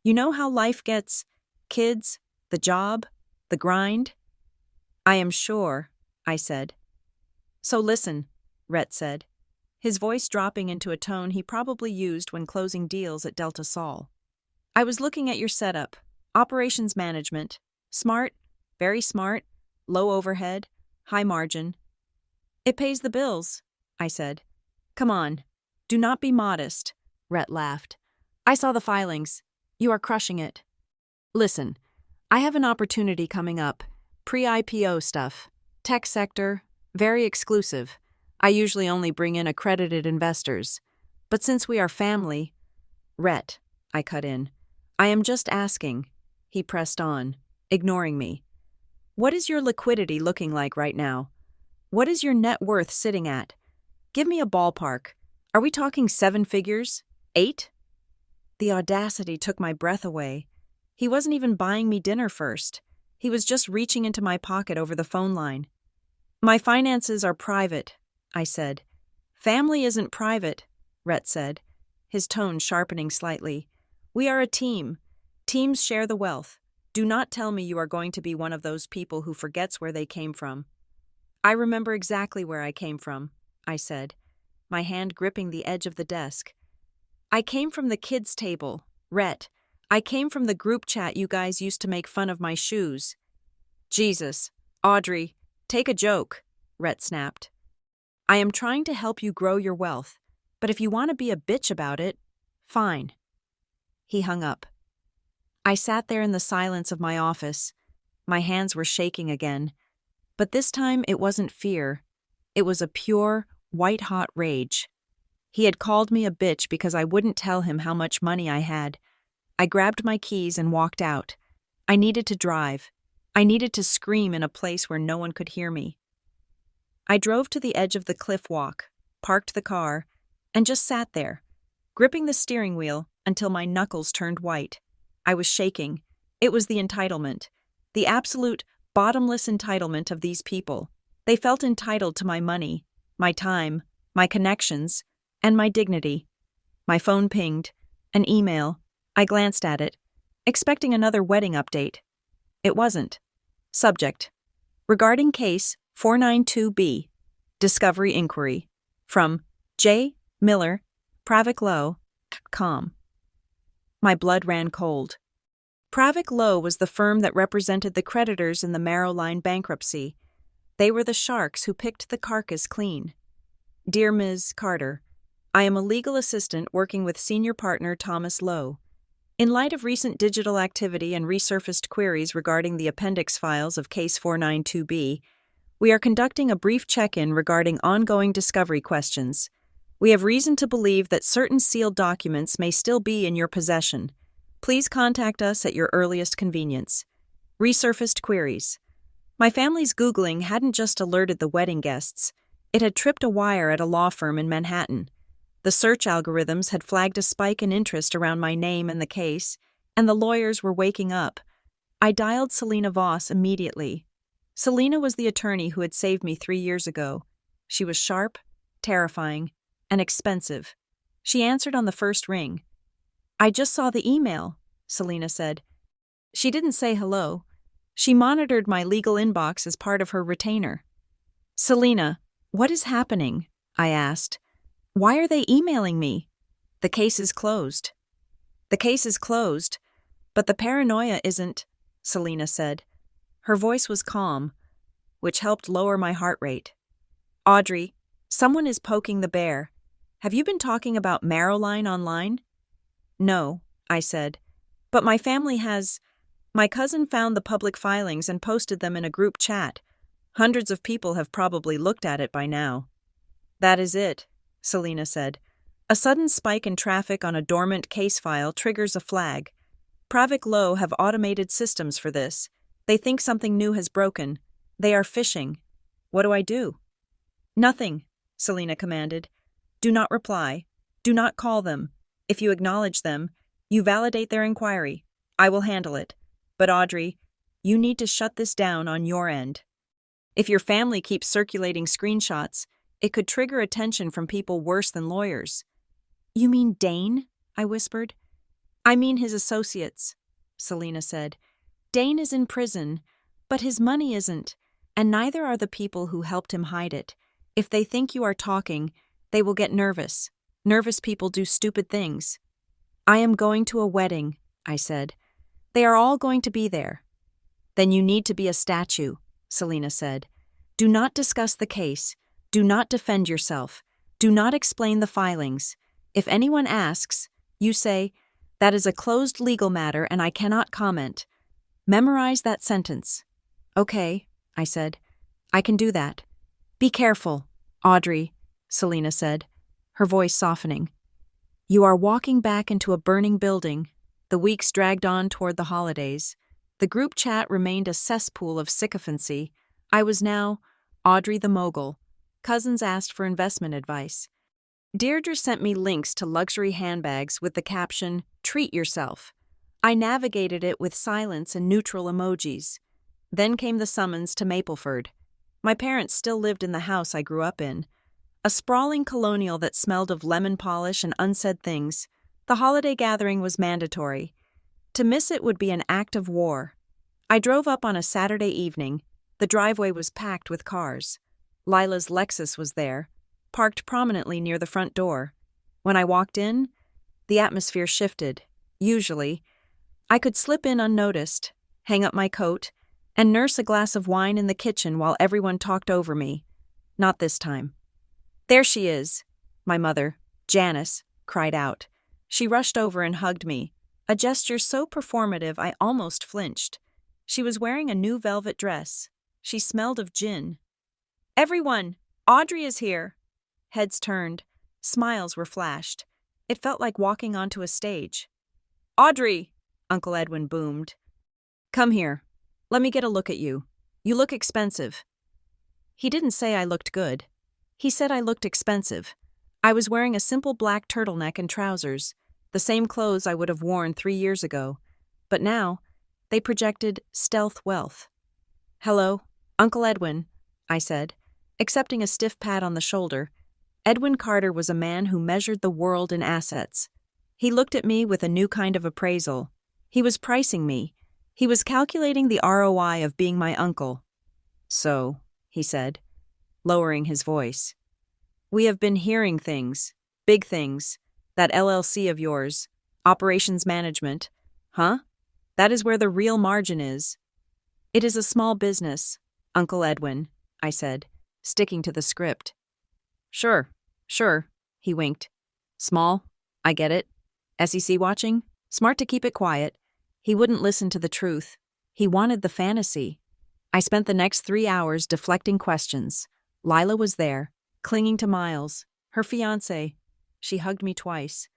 You know how life gets, kids, the job, the grind?" "I am sure," I said. "So listen," Rhett said, his voice dropping into a tone he probably used when closing deals at Delta Sol. "I was looking at your setup. Operations management. Smart, very smart, low overhead, high margin. It pays the bills," I said. "Come on, do not be modest," Rhett laughed. "I saw the filings. You are crushing it. Listen, I have an opportunity coming up. Pre-IPO stuff. Tech sector. Very exclusive. I usually only bring in accredited investors. But since we are family—" "Rhett," I cut in. "I am just asking." He pressed on, ignoring me. "What is your liquidity looking like right now? What is your net worth sitting at? Give me a ballpark. Are we talking 7 figures? 8? The audacity took my breath away. He wasn't even buying me dinner first. He was just reaching into my pocket over the phone line. "My finances are private," I said. "Family isn't private," Rhett said, his tone sharpening slightly. "We are a team. Teams share the wealth. Do not tell me you are going to be one of those people who forgets where they came from." "I remember exactly where I came from," I said, my hand gripping the edge of the desk. "I came from the kids' table, Rhett. I came from the group chat you guys used to make fun of my shoes." "Jesus, Audrey, take a joke," Rhett snapped. "I am trying to help you grow your wealth, but if you want to be a bitch about it, fine." He hung up. I sat there in the silence of my office. My hands were shaking again, but this time it wasn't fear. It was a pure, white-hot rage. He had called me a bitch because I wouldn't tell him how much money I had. I grabbed my keys and walked out. I needed to drive. I needed to scream in a place where no one could hear me. I drove to the edge of the cliff walk, parked the car, and just sat there, gripping the steering wheel until my knuckles turned white. I was shaking. It was the entitlement. The absolute, bottomless entitlement of these people. They felt entitled to my money, my time, my connections, and my dignity. My phone pinged. An email. I glanced at it, expecting another wedding update. It wasn't. Subject: regarding case 492B. Discovery inquiry. From J. Miller, Pravik-Low.com. My blood ran cold. Pravik-Low was the firm that represented the creditors in the Marrow Line bankruptcy. They were the sharks who picked the carcass clean. Dear Ms. Carter, I am a legal assistant working with senior partner Thomas Lowe. In light of recent digital activity and resurfaced queries regarding the appendix files of Case 492B, we are conducting a brief check-in regarding ongoing discovery questions. We have reason to believe that certain sealed documents may still be in your possession. Please contact us at your earliest convenience. Resurfaced queries. My family's Googling hadn't just alerted the wedding guests. It had tripped a wire at a law firm in Manhattan. The search algorithms had flagged a spike in interest around my name and the case, and the lawyers were waking up. I dialed Selena Voss immediately. Selena was the attorney who had saved me 3 years ago. She was sharp, terrifying, and expensive. She answered on the first ring. I just saw the email, Selena said. She didn't say hello. She monitored my legal inbox as part of her retainer. Selena, what is happening? I asked. Why are they emailing me? The case is closed. The case is closed, but the paranoia isn't, Selena said. Her voice was calm, which helped lower my heart rate. Audrey, someone is poking the bear. Have you been talking about Marrow Line online? No, I said, but my family has. My cousin found the public filings and posted them in a group chat. Hundreds of people have probably looked at it by now. That is it, Selena said. A sudden spike in traffic on a dormant case file triggers a flag. Pravik-Low have automated systems for this. They think something new has broken. They are phishing. What do I do? Nothing, Selena commanded. Do not reply. Do not call them. If you acknowledge them, you validate their inquiry. I will handle it. But Audrey, you need to shut this down on your end. If your family keeps circulating screenshots, it could trigger attention from people worse than lawyers. You mean Dane? I whispered. I mean his associates, Selena said. Dane is in prison, but his money isn't, and neither are the people who helped him hide it. If they think you are talking, they will get nervous. Nervous people do stupid things. I am going to a wedding, I said. They are all going to be there. Then you need to be a statue, Selena said. Do not discuss the case. Do not defend yourself. Do not explain the filings. If anyone asks, you say, that is a closed legal matter and I cannot comment. Memorize that sentence. Okay, I said. I can do that. Be careful, Audrey, Selena said, her voice softening. You are walking back into a burning building. The weeks dragged on toward the holidays. The group chat remained a cesspool of sycophancy. I was now Audrey the mogul. Cousins asked for investment advice. Deirdre sent me links to luxury handbags with the caption, "Treat yourself." I navigated it with silence and neutral emojis. Then came the summons to Mapleford. My parents still lived in the house I grew up in. A sprawling colonial that smelled of lemon polish and unsaid things. The holiday gathering was mandatory. To miss it would be an act of war. I drove up on a Saturday evening. The driveway was packed with cars. Lila's Lexus was there, parked prominently near the front door. When I walked in, the atmosphere shifted. Usually, I could slip in unnoticed, hang up my coat, and nurse a glass of wine in the kitchen while everyone talked over me. Not this time. There she is, my mother, Janice, cried out. She rushed over and hugged me, a gesture so performative I almost flinched. She was wearing a new velvet dress. She smelled of gin. Everyone, Audrey is here. Heads turned. Smiles were flashed. It felt like walking onto a stage. Audrey, Uncle Edwin boomed. Come here. Let me get a look at you. You look expensive. He didn't say I looked good. He said I looked expensive. I was wearing a simple black turtleneck and trousers, the same clothes I would have worn 3 years ago. But now, they projected stealth wealth. Hello, Uncle Edwin, I said, accepting a stiff pat on the shoulder. Edwin Carter was a man who measured the world in assets. He looked at me with a new kind of appraisal. He was pricing me. He was calculating the ROI of being my uncle. So, he said, lowering his voice, we have been hearing things, big things, that LLC of yours, operations management, huh? That is where the real margin is. It is a small business, Uncle Edwin, I said, sticking to the script. Sure, he winked. Small, I get it. SEC watching? Smart to keep it quiet. He wouldn't listen to the truth. He wanted the fantasy. I spent the next 3 hours deflecting questions. Lila was there, clinging to Miles, her fiancé. She hugged me twice.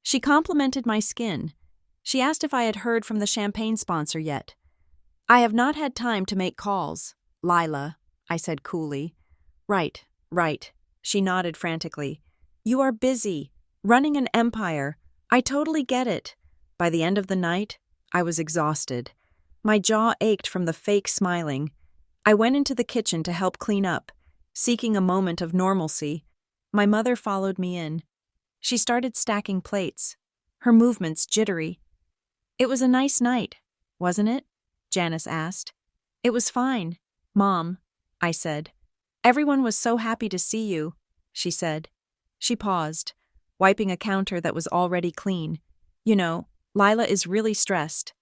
She complimented my skin. She asked if I had heard from the champagne sponsor yet. I have not had time to make calls, Lila, I said coolly. Right. She nodded frantically. You are busy, running an empire. I totally get it. By the end of the night, I was exhausted. My jaw ached from the fake smiling. I went into the kitchen to help clean up, seeking a moment of normalcy. My mother followed me in. She started stacking plates, her movements jittery. It was a nice night, wasn't it? Janice asked. It was fine, Mom, I said. Everyone was so happy to see you, she said. She paused, wiping a counter that was already clean. You know, Lila is really stressed.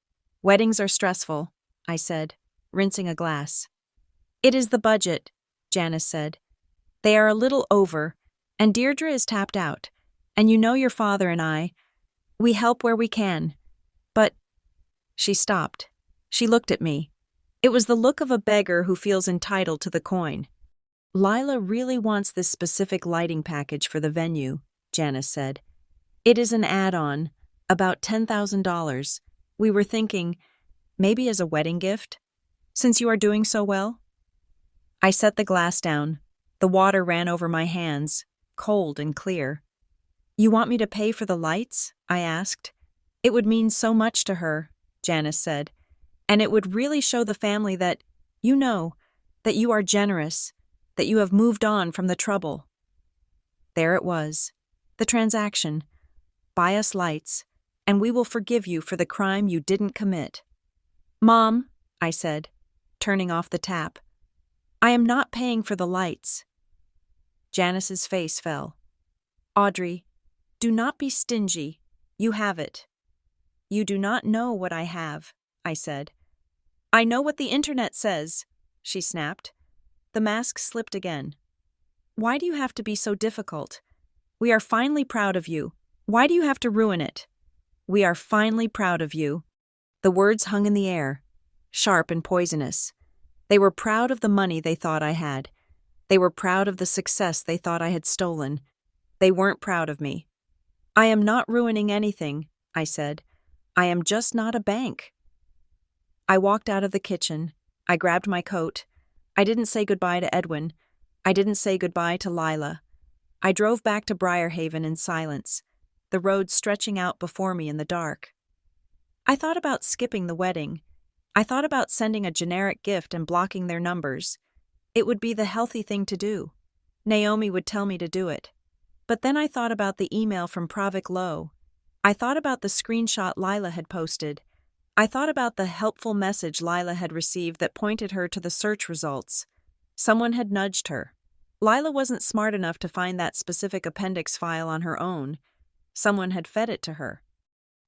Weddings are stressful, I said, rinsing a glass. It is the budget, Janice said. They are a little over, and Deirdre is tapped out. And you know your father and I, we help where we can. But, she stopped. She looked at me. It was the look of a beggar who feels entitled to the coin. Lila really wants this specific lighting package for the venue, Janice said. It is an add-on, about $10,000. We were thinking, maybe as a wedding gift, since you are doing so well? I set the glass down. The water ran over my hands, cold and clear. You want me to pay for the lights? I asked. It would mean so much to her, Janice said, and it would really show the family that, you know, that you are generous, that you have moved on from the trouble. There it was, the transaction. Buy us lights, and we will forgive you for the crime you didn't commit. Mom, I said, turning off the tap, I am not paying for the lights. Janice's face fell. Audrey, do not be stingy. You have it. You do not know what I have, I said. I know what the internet says, she snapped. The mask slipped again. Why do you have to be so difficult? We are finally proud of you. Why do you have to ruin it? We are finally proud of you. The words hung in the air, sharp and poisonous. They were proud of the money they thought I had. They were proud of the success they thought I had stolen. They weren't proud of me. I am not ruining anything, I said. I am just not a bank. I walked out of the kitchen. I grabbed my coat. I didn't say goodbye to Edwin. I didn't say goodbye to Lila. I drove back to Briarhaven in silence, the road stretching out before me in the dark. I thought about skipping the wedding. I thought about sending a generic gift and blocking their numbers. It would be the healthy thing to do. Naomi would tell me to do it. But then I thought about the email from Pravik Lowe. I thought about the screenshot Lila had posted. I thought about the helpful message Lila had received that pointed her to the search results. Someone had nudged her. Lila wasn't smart enough to find that specific appendix file on her own. Someone had fed it to her.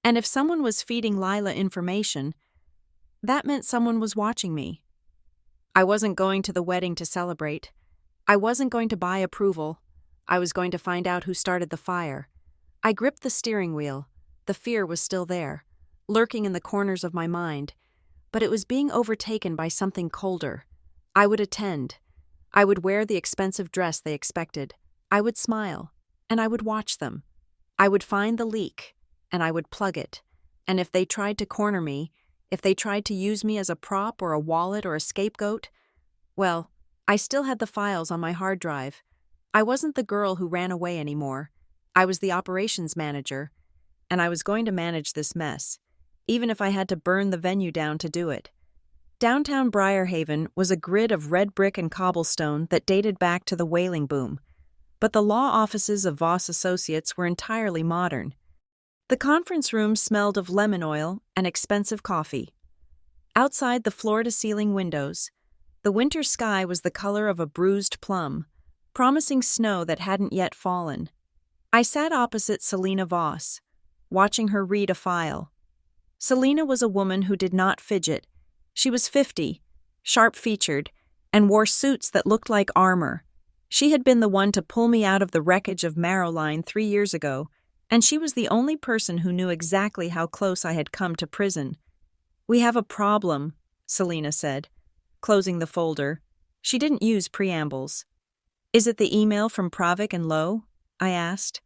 And if someone was feeding Lila information, that meant someone was watching me. I wasn't going to the wedding to celebrate. I wasn't going to buy approval. I was going to find out who started the fire. I gripped the steering wheel. The fear was still there, lurking in the corners of my mind, but it was being overtaken by something colder. I would attend. I would wear the expensive dress they expected. I would smile, and I would watch them. I would find the leak, and I would plug it. And if they tried to corner me, if they tried to use me as a prop or a wallet or a scapegoat, well, I still had the files on my hard drive. I wasn't the girl who ran away anymore. I was the operations manager, and I was going to manage this mess, even if I had to burn the venue down to do it. Downtown Briarhaven was a grid of red brick and cobblestone that dated back to the whaling boom, but the law offices of Voss Associates were entirely modern. The conference room smelled of lemon oil and expensive coffee. Outside the floor-to-ceiling windows, the winter sky was the color of a bruised plum, promising snow that hadn't yet fallen. I sat opposite Selena Voss, watching her read a file. Selena was a woman who did not fidget. She was 50, sharp-featured, and wore suits that looked like armor. She had been the one to pull me out of the wreckage of Marrowline 3 years ago, and she was the only person who knew exactly how close I had come to prison. "We have a problem," Selena said, closing the folder. She didn't use preambles. "Is it the email from Pravik and Lowe?" I asked.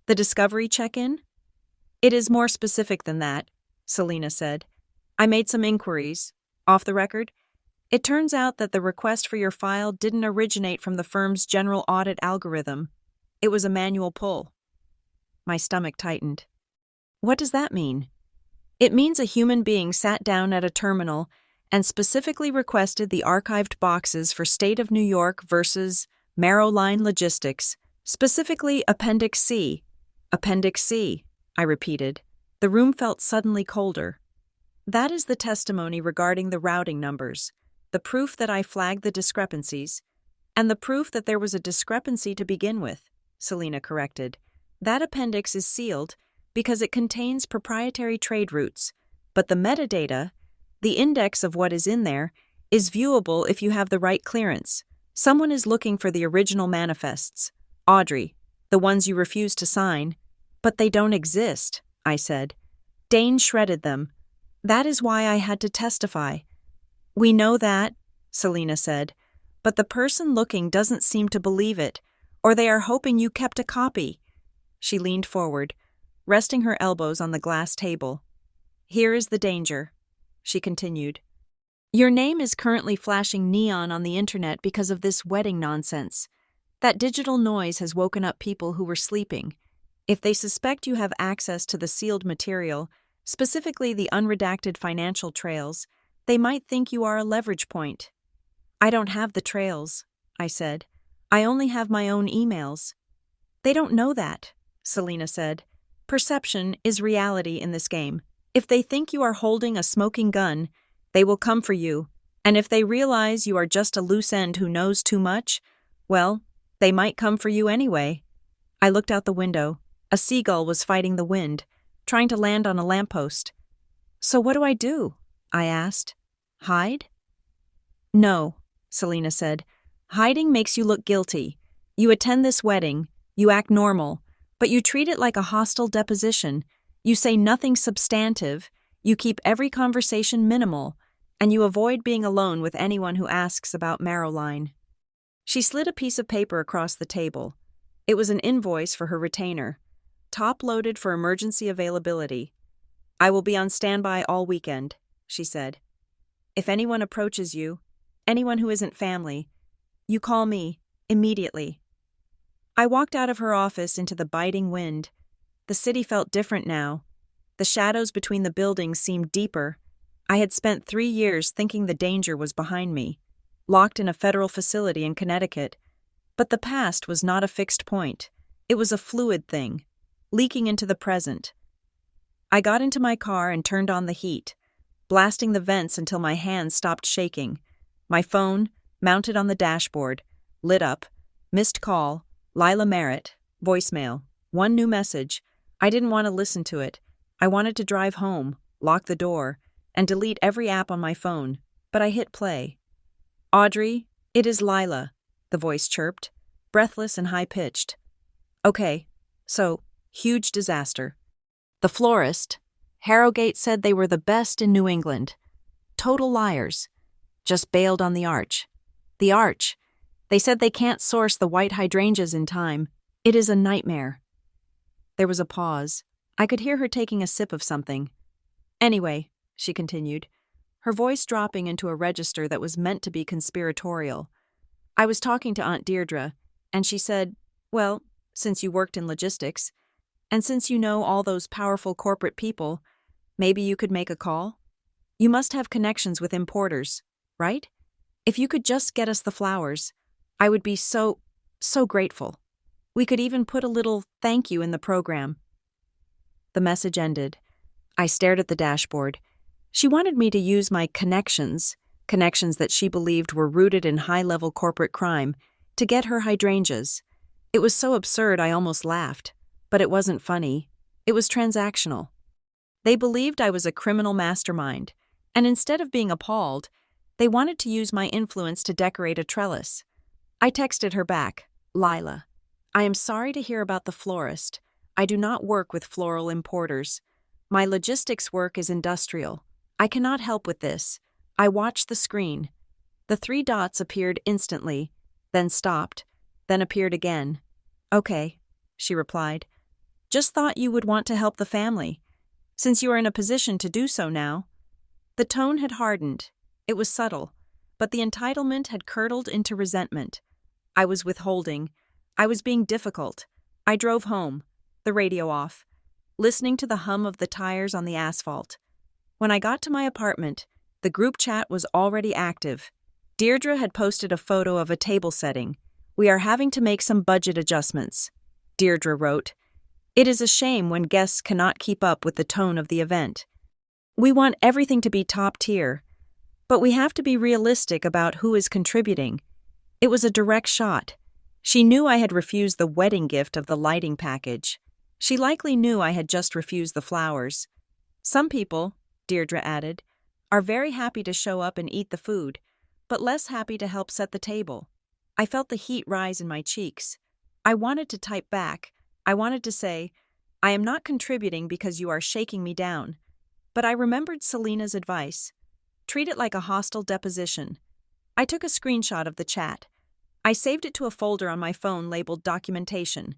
"The discovery check-in?" "It is more specific than that," Selena said. "I made some inquiries. Off the record, it turns out that the request for your file didn't originate from the firm's general audit algorithm. It was a manual pull." My stomach tightened. "What does that mean?" "It means a human being sat down at a terminal and specifically requested the archived boxes for State of New York versus Marrowline Logistics, specifically Appendix C." "Appendix C," I repeated. The room felt suddenly colder. "That is the testimony regarding the routing numbers, the proof that I flagged the discrepancies, and the proof that there was a discrepancy to begin with," Selena corrected. "That appendix is sealed because it contains proprietary trade routes, but the metadata, the index of what is in there, is viewable if you have the right clearance. Someone is looking for the original manifests, Audrey, the ones you refused to sign, but they don't exist," I said. "Dane shredded them. That is why I had to testify." "We know that," Selena said, "but the person looking doesn't seem to believe it, or they are hoping you kept a copy." She leaned forward, resting her elbows on the glass table. "Here is the danger," she continued. "Your name is currently flashing neon on the internet because of this wedding nonsense. That digital noise has woken up people who were sleeping. If they suspect you have access to the sealed material, specifically the unredacted financial trails, they might think you are a leverage point." "I don't have the trails," I said. "I only have my own emails." "They don't know that," Selena said. "Perception is reality in this game. If they think you are holding a smoking gun, they will come for you, and if they realize you are just a loose end who knows too much, well, they might come for you anyway." I looked out the window. A seagull was fighting the wind, trying to land on a lamppost. "So what do I do?" I asked. "Hide?" "No," Selena said. "Hiding makes you look guilty. You attend this wedding, you act normal, but you treat it like a hostile deposition. You say nothing substantive, you keep every conversation minimal, and you avoid being alone with anyone who asks about Marrowline." She slid a piece of paper across the table. It was an invoice for her retainer, top-loaded for emergency availability. "I will be on standby all weekend," she said. "If anyone approaches you, anyone who isn't family, you call me, immediately." I walked out of her office into the biting wind. The city felt different now. The shadows between the buildings seemed deeper. I had spent 3 years thinking the danger was behind me, locked in a federal facility in Connecticut. But the past was not a fixed point. It was a fluid thing, leaking into the present. I got into my car and turned on the heat, blasting the vents until my hands stopped shaking. My phone, mounted on the dashboard, lit up. Missed call, Lila Merritt, voicemail, one new message. I didn't want to listen to it. I wanted to drive home, lock the door, and delete every app on my phone, but I hit play. "Audrey, it is Lila," the voice chirped, breathless and high-pitched. "Okay, so, huge disaster. The florist, Harrogate, said they were the best in New England. Total liars. Just bailed on the arch. The arch. They said they can't source the white hydrangeas in time. It is a nightmare." There was a pause. I could hear her taking a sip of something. Anyway, she continued, her voice dropping into a register that was meant to be conspiratorial. I was talking to Aunt Deirdre, and she said, well, since you worked in logistics, and since you know all those powerful corporate people, maybe you could make a call? You must have connections with importers, right? If you could just get us the flowers, I would be so grateful. We could even put a little thank you in the program. The message ended. I stared at the dashboard. She wanted me to use my connections that she believed were rooted in high-level corporate crime, to get her hydrangeas. It was so absurd I almost laughed. But it wasn't funny. It was transactional. They believed I was a criminal mastermind, and instead of being appalled, they wanted to use my influence to decorate a trellis. I texted her back, Lila, I am sorry to hear about the florist. I do not work with floral importers. My logistics work is industrial. I cannot help with this. I watched the screen. The 3 dots appeared instantly, then stopped, then appeared again. Okay, she replied. Just thought you would want to help the family, since you are in a position to do so now. The tone had hardened. It was subtle, but the entitlement had curdled into resentment. I was withholding. I was being difficult. I drove home, the radio off, listening to the hum of the tires on the asphalt. When I got to my apartment, the group chat was already active. Deirdre had posted a photo of a table setting. We are having to make some budget adjustments. Deirdre wrote, It is a shame when guests cannot keep up with the tone of the event. We want everything to be top tier, but we have to be realistic about who is contributing. It was a direct shot. She knew I had refused the wedding gift of the lighting package. She likely knew I had just refused the flowers. Some people, Deirdre added, are very happy to show up and eat the food, but less happy to help set the table. I felt the heat rise in my cheeks. I wanted to type back. I wanted to say, I am not contributing because you are shaking me down. But I remembered Selena's advice. Treat it like a hostile deposition. I took a screenshot of the chat. I saved it to a folder on my phone labeled Documentation.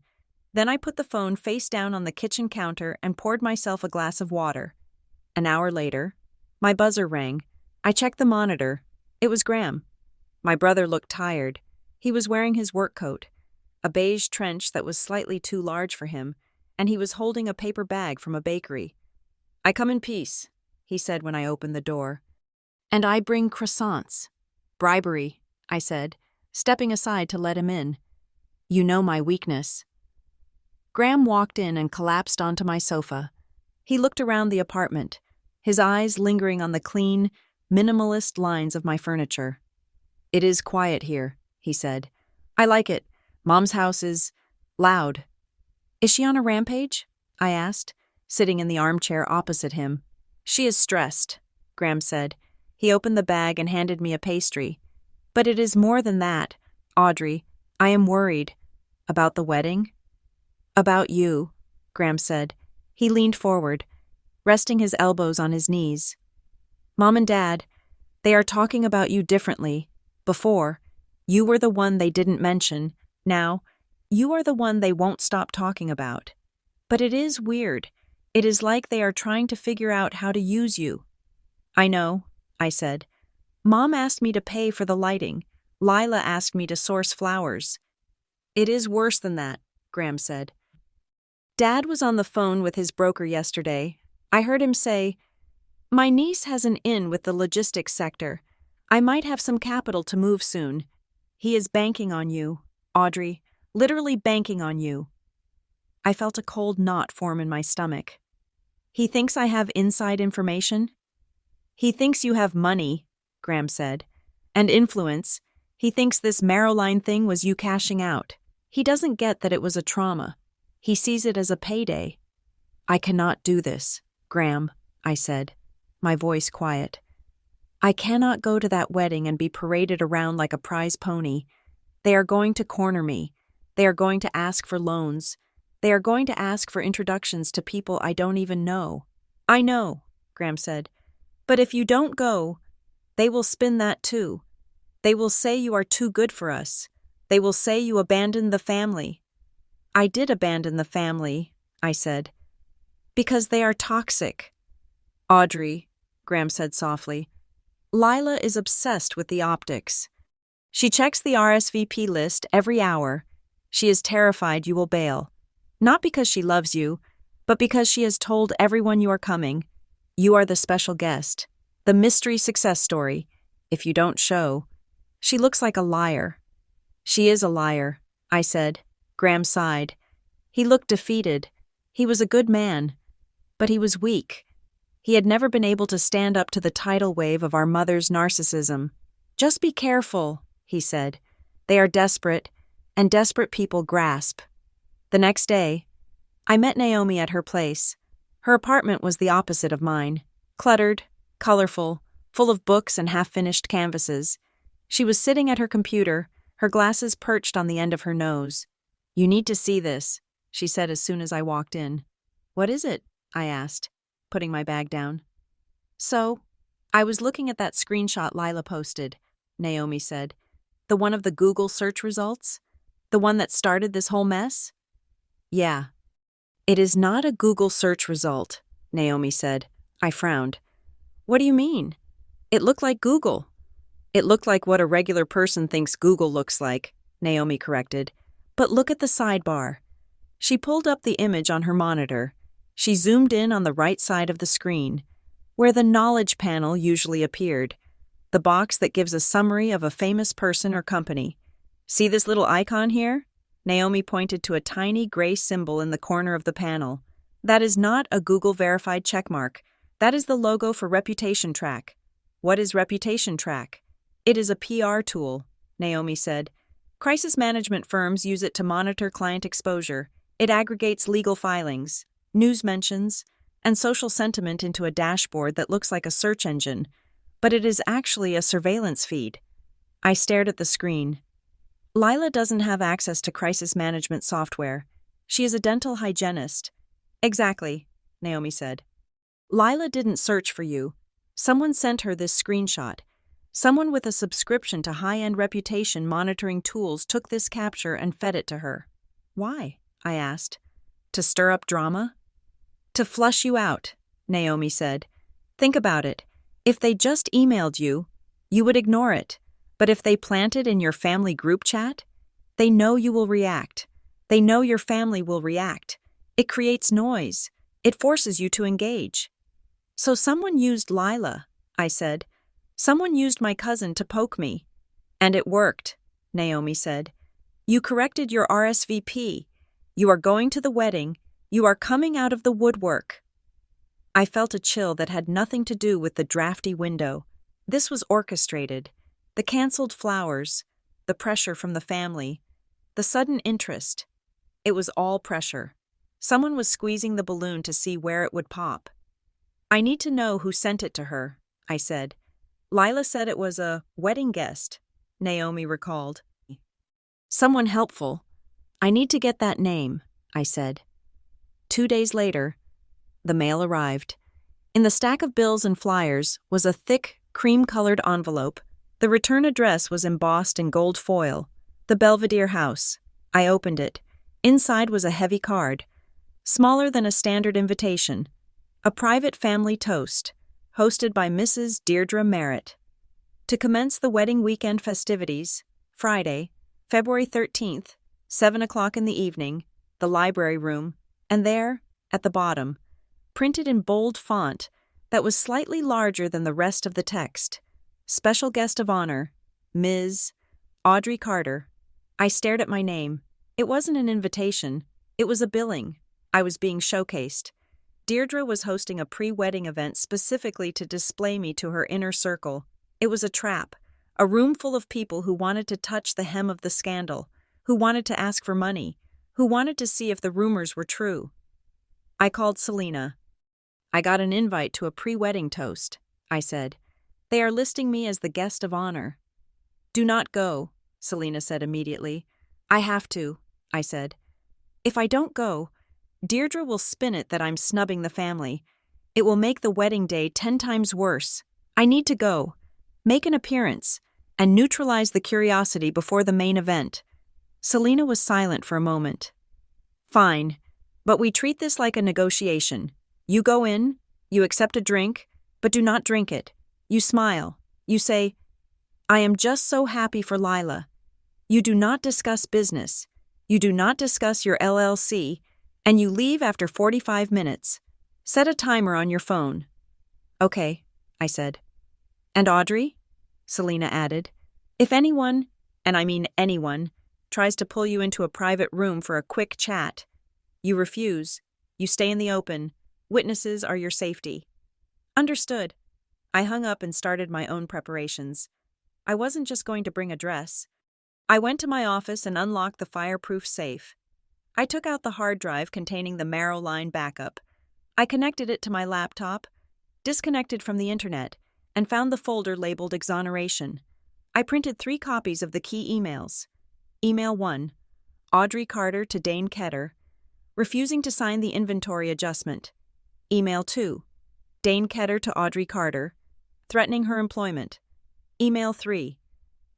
Then I put the phone face down on the kitchen counter and poured myself a glass of water. An hour later, my buzzer rang. I checked the monitor. It was Graham. My brother looked tired. He was wearing his work coat, a beige trench that was slightly too large for him, and he was holding a paper bag from a bakery. I come in peace, he said when I opened the door. And I bring croissants. Bribery, I said, stepping aside to let him in. You know my weakness. Graham walked in and collapsed onto my sofa. He looked around the apartment, his eyes lingering on the clean, minimalist lines of my furniture. It is quiet here, he said. I like it. Mom's house is loud. Is she on a rampage? I asked, sitting in the armchair opposite him. She is stressed, Graham said. He opened the bag and handed me a pastry. But it is more than that, Audrey. I am worried. About the wedding? About you, Graham said. He leaned forward, resting his elbows on his knees. Mom and Dad, they are talking about you differently. Before, you were the one they didn't mention. Now, you are the one they won't stop talking about. But it is weird. It is like they are trying to figure out how to use you. I know, I said. Mom asked me to pay for the lighting. Lila asked me to source flowers. It is worse than that, Graham said. Dad was on the phone with his broker yesterday. I heard him say, My niece has an in with the logistics sector. I might have some capital to move soon. He is banking on you, Audrey, literally banking on you. I felt a cold knot form in my stomach. He thinks I have inside information? He thinks you have money, Graham said, and influence. He thinks this Marrowline thing was you cashing out. He doesn't get that it was a trauma. He sees it as a payday. I cannot do this, Graham, I said, my voice quiet. I cannot go to that wedding and be paraded around like a prize pony. They are going to corner me. They are going to ask for loans. They are going to ask for introductions to people I don't even know. I know, Graham said. But if you don't go, they will spin that too. They will say you are too good for us. They will say you abandoned the family. I did abandon the family, I said. Because they are toxic. Audrey, Graham said softly. Lila is obsessed with the optics. She checks the RSVP list every hour. She is terrified you will bail. Not because she loves you, but because she has told everyone you are coming. You are the special guest, the mystery success story. If you don't show, she looks like a liar. She is a liar, I said. Graham sighed. He looked defeated. He was a good man, but he was weak. He had never been able to stand up to the tidal wave of our mother's narcissism. Just be careful, he said. They are desperate, and desperate people grasp. The next day, I met Naomi at her place. Her apartment was the opposite of mine. Cluttered, colorful, full of books and half-finished canvases. She was sitting at her computer, her glasses perched on the end of her nose. You need to see this, she said as soon as I walked in. What is it? I asked, putting my bag down. So, I was looking at that screenshot Lila posted, Naomi said. The one of the Google search results? The one that started this whole mess? Yeah. It is not a Google search result, Naomi said. I frowned. What do you mean? It looked like Google. It looked like what a regular person thinks Google looks like, Naomi corrected. But look at the sidebar. She pulled up the image on her monitor. She zoomed in on the right side of the screen, where the knowledge panel usually appeared, the box that gives a summary of a famous person or company. See this little icon here? Naomi pointed to a tiny gray symbol in the corner of the panel. That is not a Google-verified checkmark. That is the logo for Reputation Track. What is Reputation Track? It is a PR tool, Naomi said. Crisis management firms use it to monitor client exposure. It aggregates legal filings, news mentions, and social sentiment into a dashboard that looks like a search engine, but it is actually a surveillance feed. I stared at the screen. Lila doesn't have access to crisis management software. She is a dental hygienist. Exactly, Naomi said. Lila didn't search for you. Someone sent her this screenshot. Someone with a subscription to high-end reputation monitoring tools took this capture and fed it to her. Why? I asked. To stir up drama? To flush you out, Naomi said. Think about it. If they just emailed you, you would ignore it. But if they plant it in your family group chat, they know you will react. They know your family will react. It creates noise. It forces you to engage. So someone used Lila, I said. Someone used my cousin to poke me. And it worked, Naomi said. You corrected your RSVP. You are going to the wedding. You are coming out of the woodwork. I felt a chill that had nothing to do with the drafty window. This was orchestrated. The canceled flowers, the pressure from the family, the sudden interest. It was all pressure. Someone was squeezing the balloon to see where it would pop. I need to know who sent it to her, I said. Lila said it was a wedding guest, Naomi recalled. Someone helpful. I need to get that name, I said. 2 days later, the mail arrived. In the stack of bills and flyers was a thick, cream-colored envelope. The return address was embossed in gold foil. The Belvedere House. I opened it. Inside was a heavy card, smaller than a standard invitation. A private family toast, hosted by Mrs. Deirdre Merritt. To commence the wedding weekend festivities, Friday, February 13th, 7 o'clock in the evening, the library room, and there, at the bottom, printed in bold font that was slightly larger than the rest of the text, Special Guest of Honor, Ms. Audrey Carter. I stared at my name. It wasn't an invitation. It was a billing. I was being showcased. Deirdre was hosting a pre-wedding event specifically to display me to her inner circle. It was a trap, a room full of people who wanted to touch the hem of the scandal, who wanted to ask for money, who wanted to see if the rumors were true. I called Selena. I got an invite to a pre-wedding toast, I said. They are listing me as the guest of honor. Do not go, Selena said immediately. I have to, I said. If I don't go, Deirdre will spin it that I'm snubbing the family. It will make the wedding day 10 times worse. I need to go, make an appearance, and neutralize the curiosity before the main event. Selena was silent for a moment. Fine, but we treat this like a negotiation. You go in, You accept a drink, but do not drink it. You smile. You say, I am just so happy for Lila. You do not discuss business. You do not discuss your LLC, and you leave after 45 minutes. Set a timer on your phone. Okay, I said. And Audrey? Selena added. If anyone, and I mean anyone, tries to pull you into a private room for a quick chat, you refuse. You stay in the open. Witnesses are your safety. Understood. I hung up and started my own preparations. I wasn't just going to bring a dress. I went to my office and unlocked the fireproof safe. I took out the hard drive containing the Marrow line backup. I connected it to my laptop, disconnected from the internet, and found the folder labeled Exoneration. I printed 3 copies of the key emails. Email 1, Audrey Carter to Dane Ketter, refusing to sign the inventory adjustment. Email 2, Dane Ketter to Audrey Carter, threatening her employment. Email 3,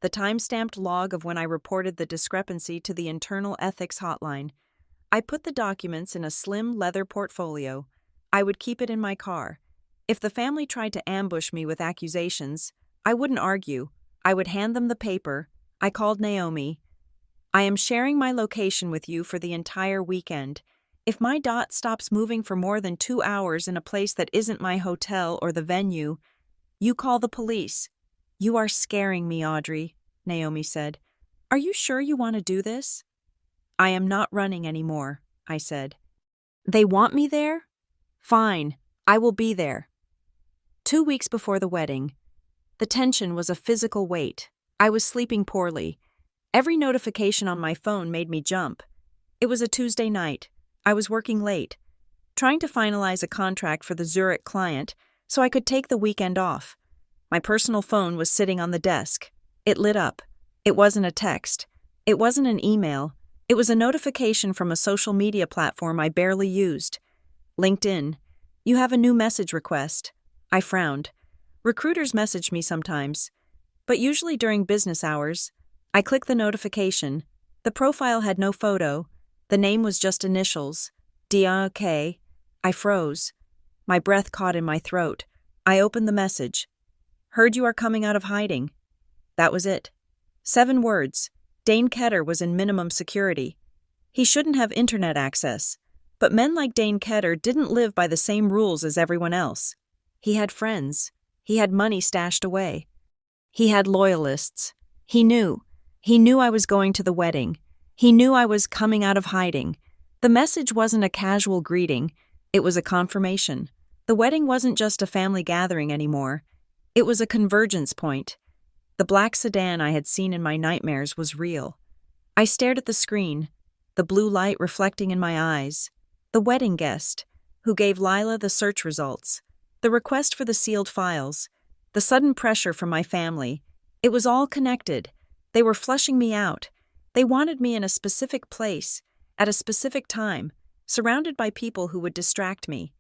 the time-stamped log of when I reported the discrepancy to the Internal Ethics Hotline. I put the documents in a slim leather portfolio. I would keep it in my car. If the family tried to ambush me with accusations, I wouldn't argue. I would hand them the paper. I called Naomi. I am sharing my location with you for the entire weekend. If my dot stops moving for more than 2 hours in a place that isn't my hotel or the venue, you call the police. You are scaring me, Audrey, Naomi said. Are you sure you want to do this? I am not running anymore, I said. They want me there? Fine, I will be there. 2 weeks before the wedding, the tension was a physical weight. I was sleeping poorly. Every notification on my phone made me jump. It was a Tuesday night. I was working late, trying to finalize a contract for the Zurich client so I could take the weekend off. My personal phone was sitting on the desk. It lit up. It wasn't a text. It wasn't an email. It was a notification from a social media platform I barely used. LinkedIn. You have a new message request. I frowned. Recruiters message me sometimes, but usually during business hours. I clicked the notification. The profile had no photo. The name was just initials. D-A-K. I froze. My breath caught in my throat. I opened the message. Heard you are coming out of hiding. That was it. 7 words. Dane Ketter was in minimum security. He shouldn't have internet access, but men like Dane Ketter didn't live by the same rules as everyone else. He had friends. He had money stashed away. He had loyalists. He knew I was going to the wedding. He knew I was coming out of hiding. The message wasn't a casual greeting. It was a confirmation. The wedding wasn't just a family gathering anymore. It was a convergence point. The black sedan I had seen in my nightmares was real. I stared at the screen, the blue light reflecting in my eyes. The wedding guest, who gave Lila the search results, the request for the sealed files, the sudden pressure from my family. It was all connected. They were flushing me out. They wanted me in a specific place, at a specific time, surrounded by people who would distract me.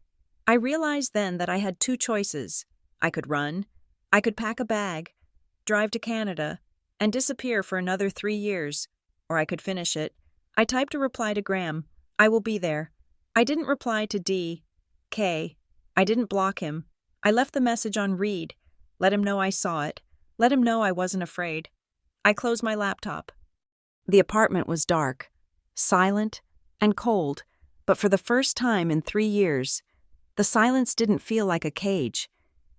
I realized then that I had 2 choices. I could run. I could pack a bag, drive to Canada, and disappear for another 3 years. Or I could finish it. I typed a reply to Graham. I will be there. I didn't reply to D.K. I didn't block him. I left the message on read. Let him know I saw it. Let him know I wasn't afraid. I closed my laptop. The apartment was dark, silent, and cold, but for the first time in 3 years, the silence didn't feel like a cage.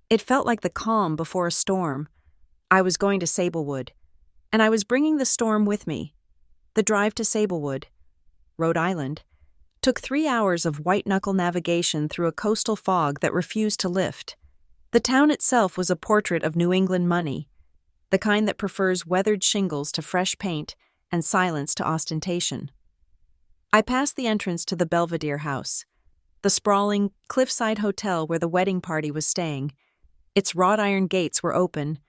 It felt like the calm before a storm. I was going to Sablewood, and I was bringing the storm with me. The drive to Sablewood, Rhode Island, took 3 hours of white-knuckle navigation through a coastal fog that refused to lift. The town itself was a portrait of New England money, the kind that prefers weathered shingles to fresh paint and silence to ostentation. I passed the entrance to the Belvedere House, the sprawling, cliffside hotel where the wedding party was staying. Its wrought iron gates were open,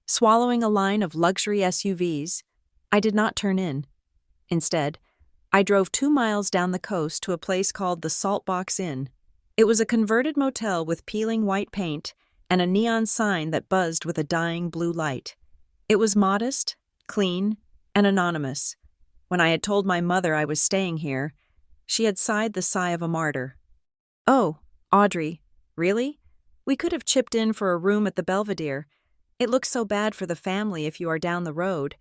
swallowing a line of luxury SUVs. I did not turn in. Instead, I drove 2 miles down the coast to a place called the Salt Box Inn. It was a converted motel with peeling white paint and a neon sign that buzzed with a dying blue light. It was modest, clean, and anonymous. When I had told my mother I was staying here, she had sighed the sigh of a martyr. "Oh, Audrey, Really? We could have chipped in for a room at the Belvedere. It looks so bad for the family if you are down the road.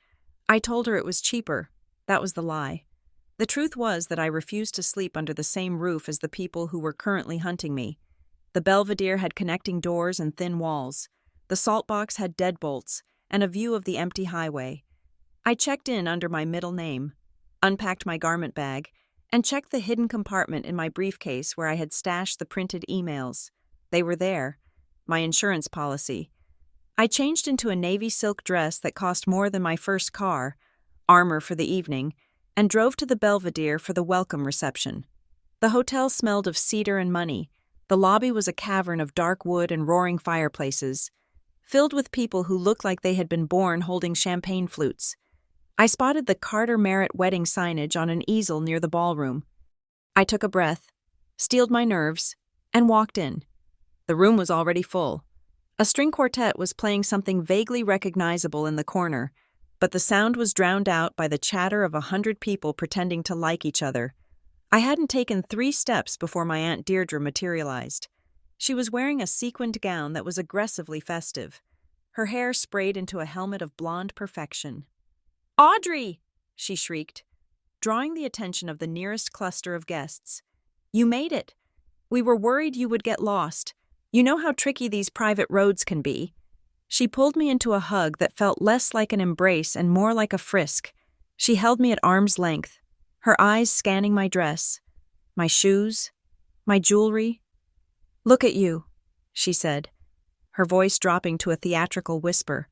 I told her it was cheaper. That was the lie. The truth was that I refused to sleep under the same roof as the people who were currently hunting me. The Belvedere had connecting doors and thin walls. The Saltbox had deadbolts and a view of the empty highway. I checked in under my middle name, unpacked my garment bag, and checked the hidden compartment in my briefcase where I had stashed the printed emails. They were there. My insurance policy. I changed into a navy silk dress that cost more than my first car, armor for the evening, and drove to the Belvedere for the welcome reception. The hotel smelled of cedar and money. The lobby was a cavern of dark wood and roaring fireplaces, filled with people who looked like they had been born holding champagne flutes. I spotted the Carter Merritt wedding signage on an easel near the ballroom. I took a breath, steeled my nerves, and walked in. The room was already full. A string quartet was playing something vaguely recognizable in the corner, but the sound was drowned out by the chatter of 100 people pretending to like each other. I hadn't taken 3 steps before my Aunt Deirdre materialized. She was wearing a sequined gown that was aggressively festive, her hair sprayed into a helmet of blonde perfection. "Audrey!" she shrieked, drawing the attention of the nearest cluster of guests. "You made it. We were worried you would get lost. You know how tricky these private roads can be." She pulled me into a hug that felt less like an embrace and more like a frisk. She held me at arm's length, her eyes scanning my dress, my shoes, my jewelry. "Look at you," she said, her voice dropping to a theatrical whisper.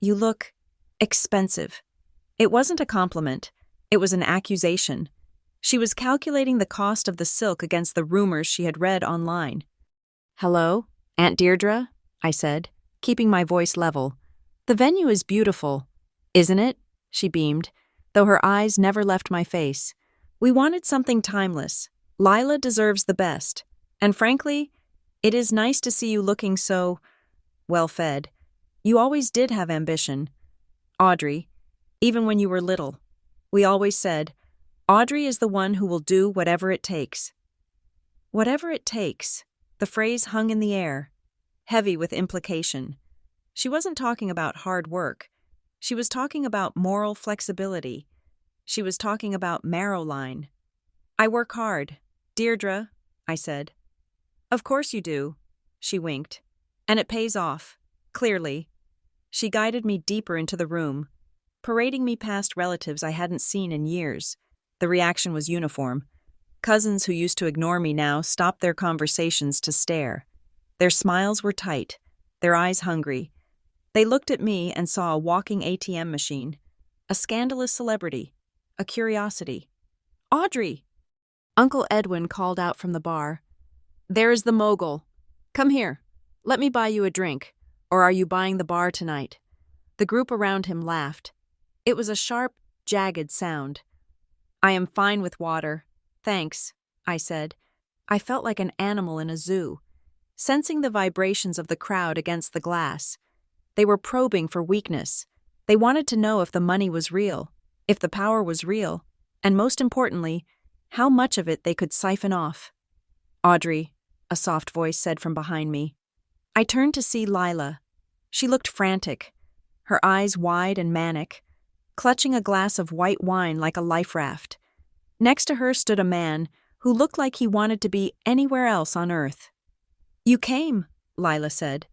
"You look expensive." It wasn't a compliment. It was an accusation. She was calculating the cost of the silk against the rumors she had read online. "Hello, Aunt Deirdre?" I said, keeping my voice level. "The venue is beautiful, isn't it?" She beamed, though her eyes never left my face. "We wanted something timeless. Lila deserves the best. And frankly, it is nice to see you looking so well-fed. You always did have ambition. Audrey, even when you were little. We always said, Audrey is the one who will do whatever it takes." Whatever it takes. The phrase hung in the air, heavy with implication. She wasn't talking about hard work. She was talking about moral flexibility. She was talking about marrow line. "I work hard, Deirdre," I said. "Of course you do," she winked. "And it pays off, clearly." She guided me deeper into the room, parading me past relatives I hadn't seen in years. The reaction was uniform. Cousins who used to ignore me now stopped their conversations to stare. Their smiles were tight, their eyes hungry. They looked at me and saw a walking ATM machine, a scandalous celebrity, a curiosity. "Audrey!" Uncle Edwin called out from the bar. "There is the mogul. Come here. Let me buy you a drink. Or are you buying the bar tonight?" The group around him laughed. It was a sharp, jagged sound. "I am fine with water. Thanks," I said. I felt like an animal in a zoo, sensing the vibrations of the crowd against the glass. They were probing for weakness. They wanted to know if the money was real, if the power was real, and most importantly, how much of it they could siphon off. "Audrey," a soft voice said from behind me. I turned to see Lila. She looked frantic, her eyes wide and manic, clutching a glass of white wine like a life raft. Next to her stood a man who looked like he wanted to be anywhere else on earth. "You came," Lila said,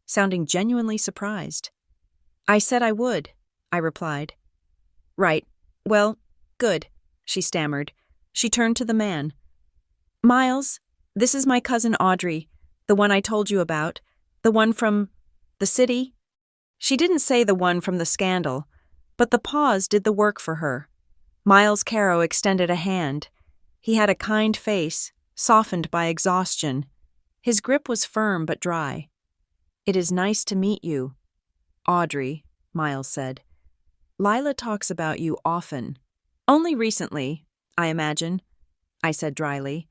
sounding genuinely surprised. "I said I would," I replied. "Right. Well, good," she stammered. She turned to the man. "Miles, this is my cousin Audrey, the one I told you about, the one from the city." She didn't say the one from the scandal, but the pause did the work for her. Miles Caro extended a hand. He had a kind face, softened by exhaustion. His grip was firm but dry. "It is nice to meet you, Audrey," Miles said. "Lila talks about you often." "Only recently, I imagine," I said dryly.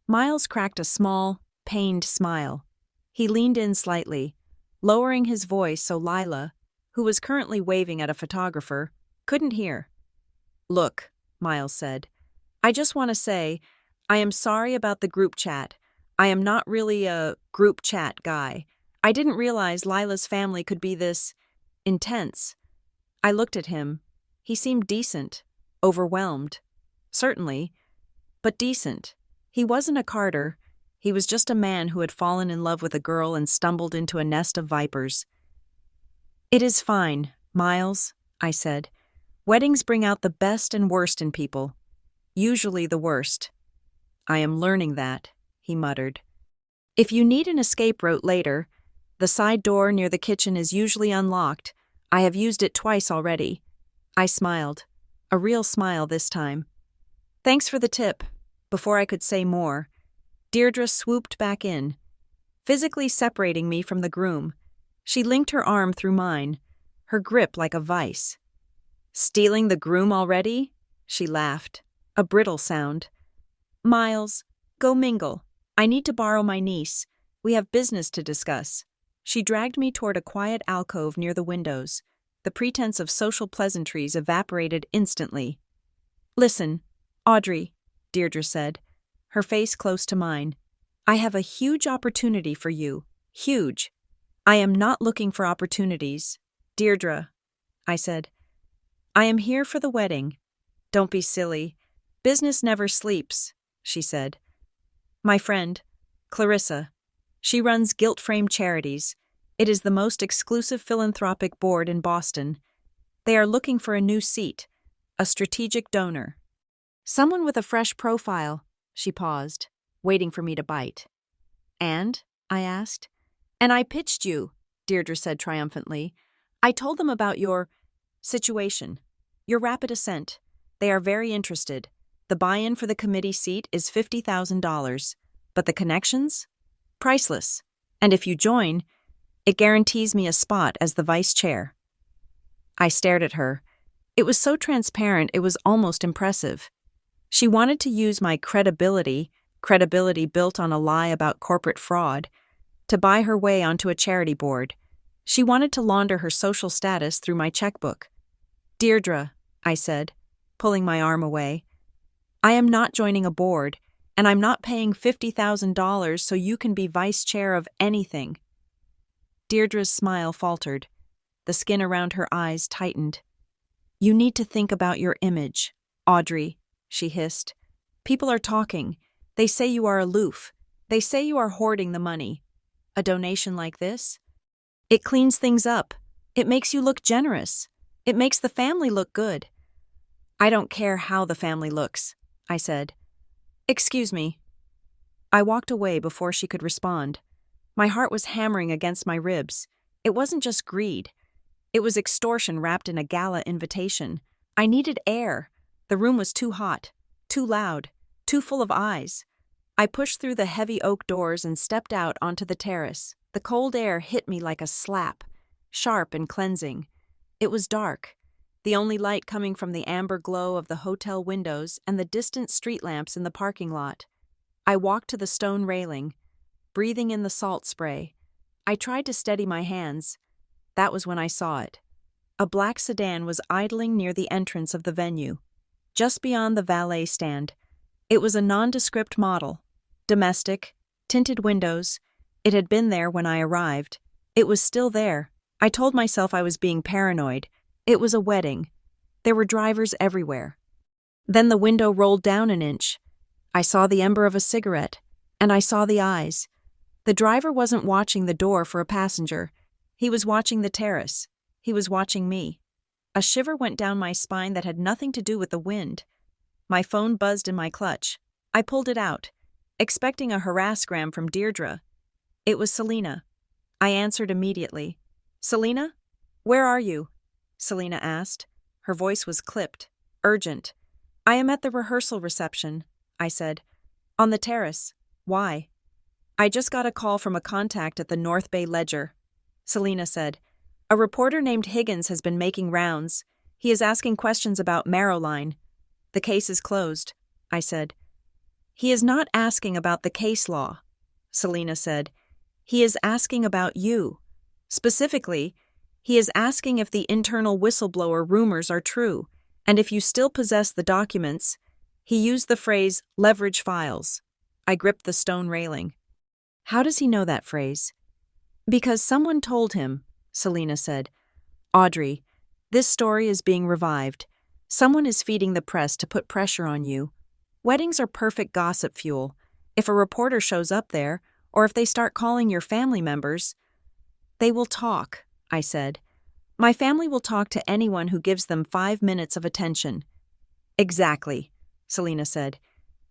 Miles cracked a small, pained smile. He leaned in slightly, lowering his voice so Lila, who was currently waving at a photographer, couldn't hear. "Look," Miles said, "I just want to say, I am sorry about the group chat. I am not really a group chat guy. I didn't realize Lila's family could be this intense. I looked at him. He seemed decent, overwhelmed. Certainly, but decent. He wasn't a Carter. He was just a man who had fallen in love with a girl and stumbled into a nest of vipers. "It is fine, Miles," I said. "Weddings bring out the best and worst in people. Usually the worst." "I am learning that," he muttered. "If you need an escape route later, the side door near the kitchen is usually unlocked. I have used it twice already." I smiled. A real smile this time. "Thanks for the tip." Before I could say more, Deirdre swooped back in, physically separating me from the groom. She linked her arm through mine, her grip like a vice. "Stealing the groom already?" She laughed, a brittle sound. "Miles, go mingle. I need to borrow my niece. We have business to discuss." She dragged me toward a quiet alcove near the windows. The pretense of social pleasantries evaporated instantly. "Listen, Audrey," Deirdre said, her face close to mine. "I have a huge opportunity for you. Huge. I am not looking for opportunities. Deirdre," I said. "I am here for the wedding." "Don't be silly. Business never sleeps," she said. "My friend, Clarissa. She runs Guilt Frame Charities. It is the most exclusive philanthropic board in Boston. They are looking for a new seat, a strategic donor. Someone with a fresh profile." She paused, waiting for me to bite. "And?" I asked. "And I pitched you," Deirdre said triumphantly. "I told them about your situation, your rapid ascent. They are very interested. The buy-in for the committee seat is $50,000, but the connections? Priceless. And if you join, it guarantees me a spot as the vice chair." I stared at her. It was so transparent it was almost impressive. She wanted to use my credibility built on a lie about corporate fraud, to buy her way onto a charity board. She wanted to launder her social status through my checkbook. "Deirdre," I said, pulling my arm away, "I am not joining a board, and I'm not paying $50,000 so you can be vice chair of anything." Deirdre's smile faltered. The skin around her eyes tightened. "You need to think about your image, Audrey," she hissed. "People are talking. They say you are aloof. They say you are hoarding the money. A donation like this? It cleans things up. It makes you look generous. It makes the family look good." "I don't care how the family looks," I said. "Excuse me." I walked away before she could respond. My heart was hammering against my ribs. It wasn't just greed. It was extortion wrapped in a gala invitation. I needed air. The room was too hot, too loud, too full of eyes. I pushed through the heavy oak doors and stepped out onto the terrace. The cold air hit me like a slap, sharp and cleansing. It was dark, the only light coming from the amber glow of the hotel windows and the distant street lamps in the parking lot. I walked to the stone railing, breathing in the salt spray. I tried to steady my hands. That was when I saw it. A black sedan was idling near the entrance of the venue, just beyond the valet stand. It was a nondescript model. Domestic, tinted windows. It had been there when I arrived. It was still there. I told myself I was being paranoid. It was a wedding. There were drivers everywhere. Then the window rolled down an inch. I saw the ember of a cigarette, and I saw the eyes. The driver wasn't watching the door for a passenger. He was watching the terrace. He was watching me. A shiver went down my spine that had nothing to do with the wind. My phone buzzed in my clutch. I pulled it out, expecting a harassgram from Deirdre. It was Selena. I answered immediately. "Selena? Where are you?" Selena asked. Her voice was clipped, urgent. "I am at the rehearsal reception," I said. "On the terrace. Why?" "I just got a call from a contact at the North Bay Ledger," Selena said. "A reporter named Higgins has been making rounds. He is asking questions about Marrowline." "The case is closed," I said. "He is not asking about the case law," Selena said. "He is asking about you. Specifically, he is asking if the internal whistleblower rumors are true, and if you still possess the documents." He used the phrase, "leverage files." I gripped the stone railing. How does he know that phrase? Because someone told him, Selena said. Audrey, this story is being revived. Someone is feeding the press to put pressure on you. Weddings are perfect gossip fuel. If a reporter shows up there, or if they start calling your family members, they will talk, I said. My family will talk to anyone who gives them 5 minutes of attention. Exactly, Selena said.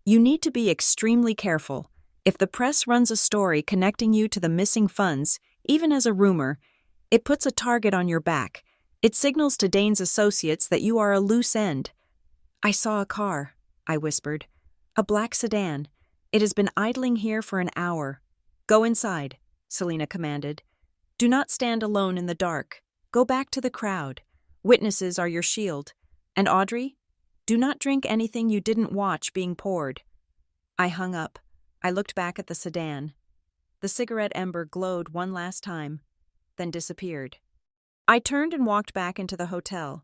You need to be extremely careful. If the press runs a story connecting you to the missing funds, even as a rumor, it puts a target on your back. It signals to Dane's associates that you are a loose end. I saw a car, I whispered. A black sedan. It has been idling here for an hour. Go inside, Selena commanded. Do not stand alone in the dark. Go back to the crowd. Witnesses are your shield. And Audrey, do not drink anything you didn't watch being poured. I hung up. I looked back at the sedan. The cigarette ember glowed one last time, then disappeared. I turned and walked back into the hotel,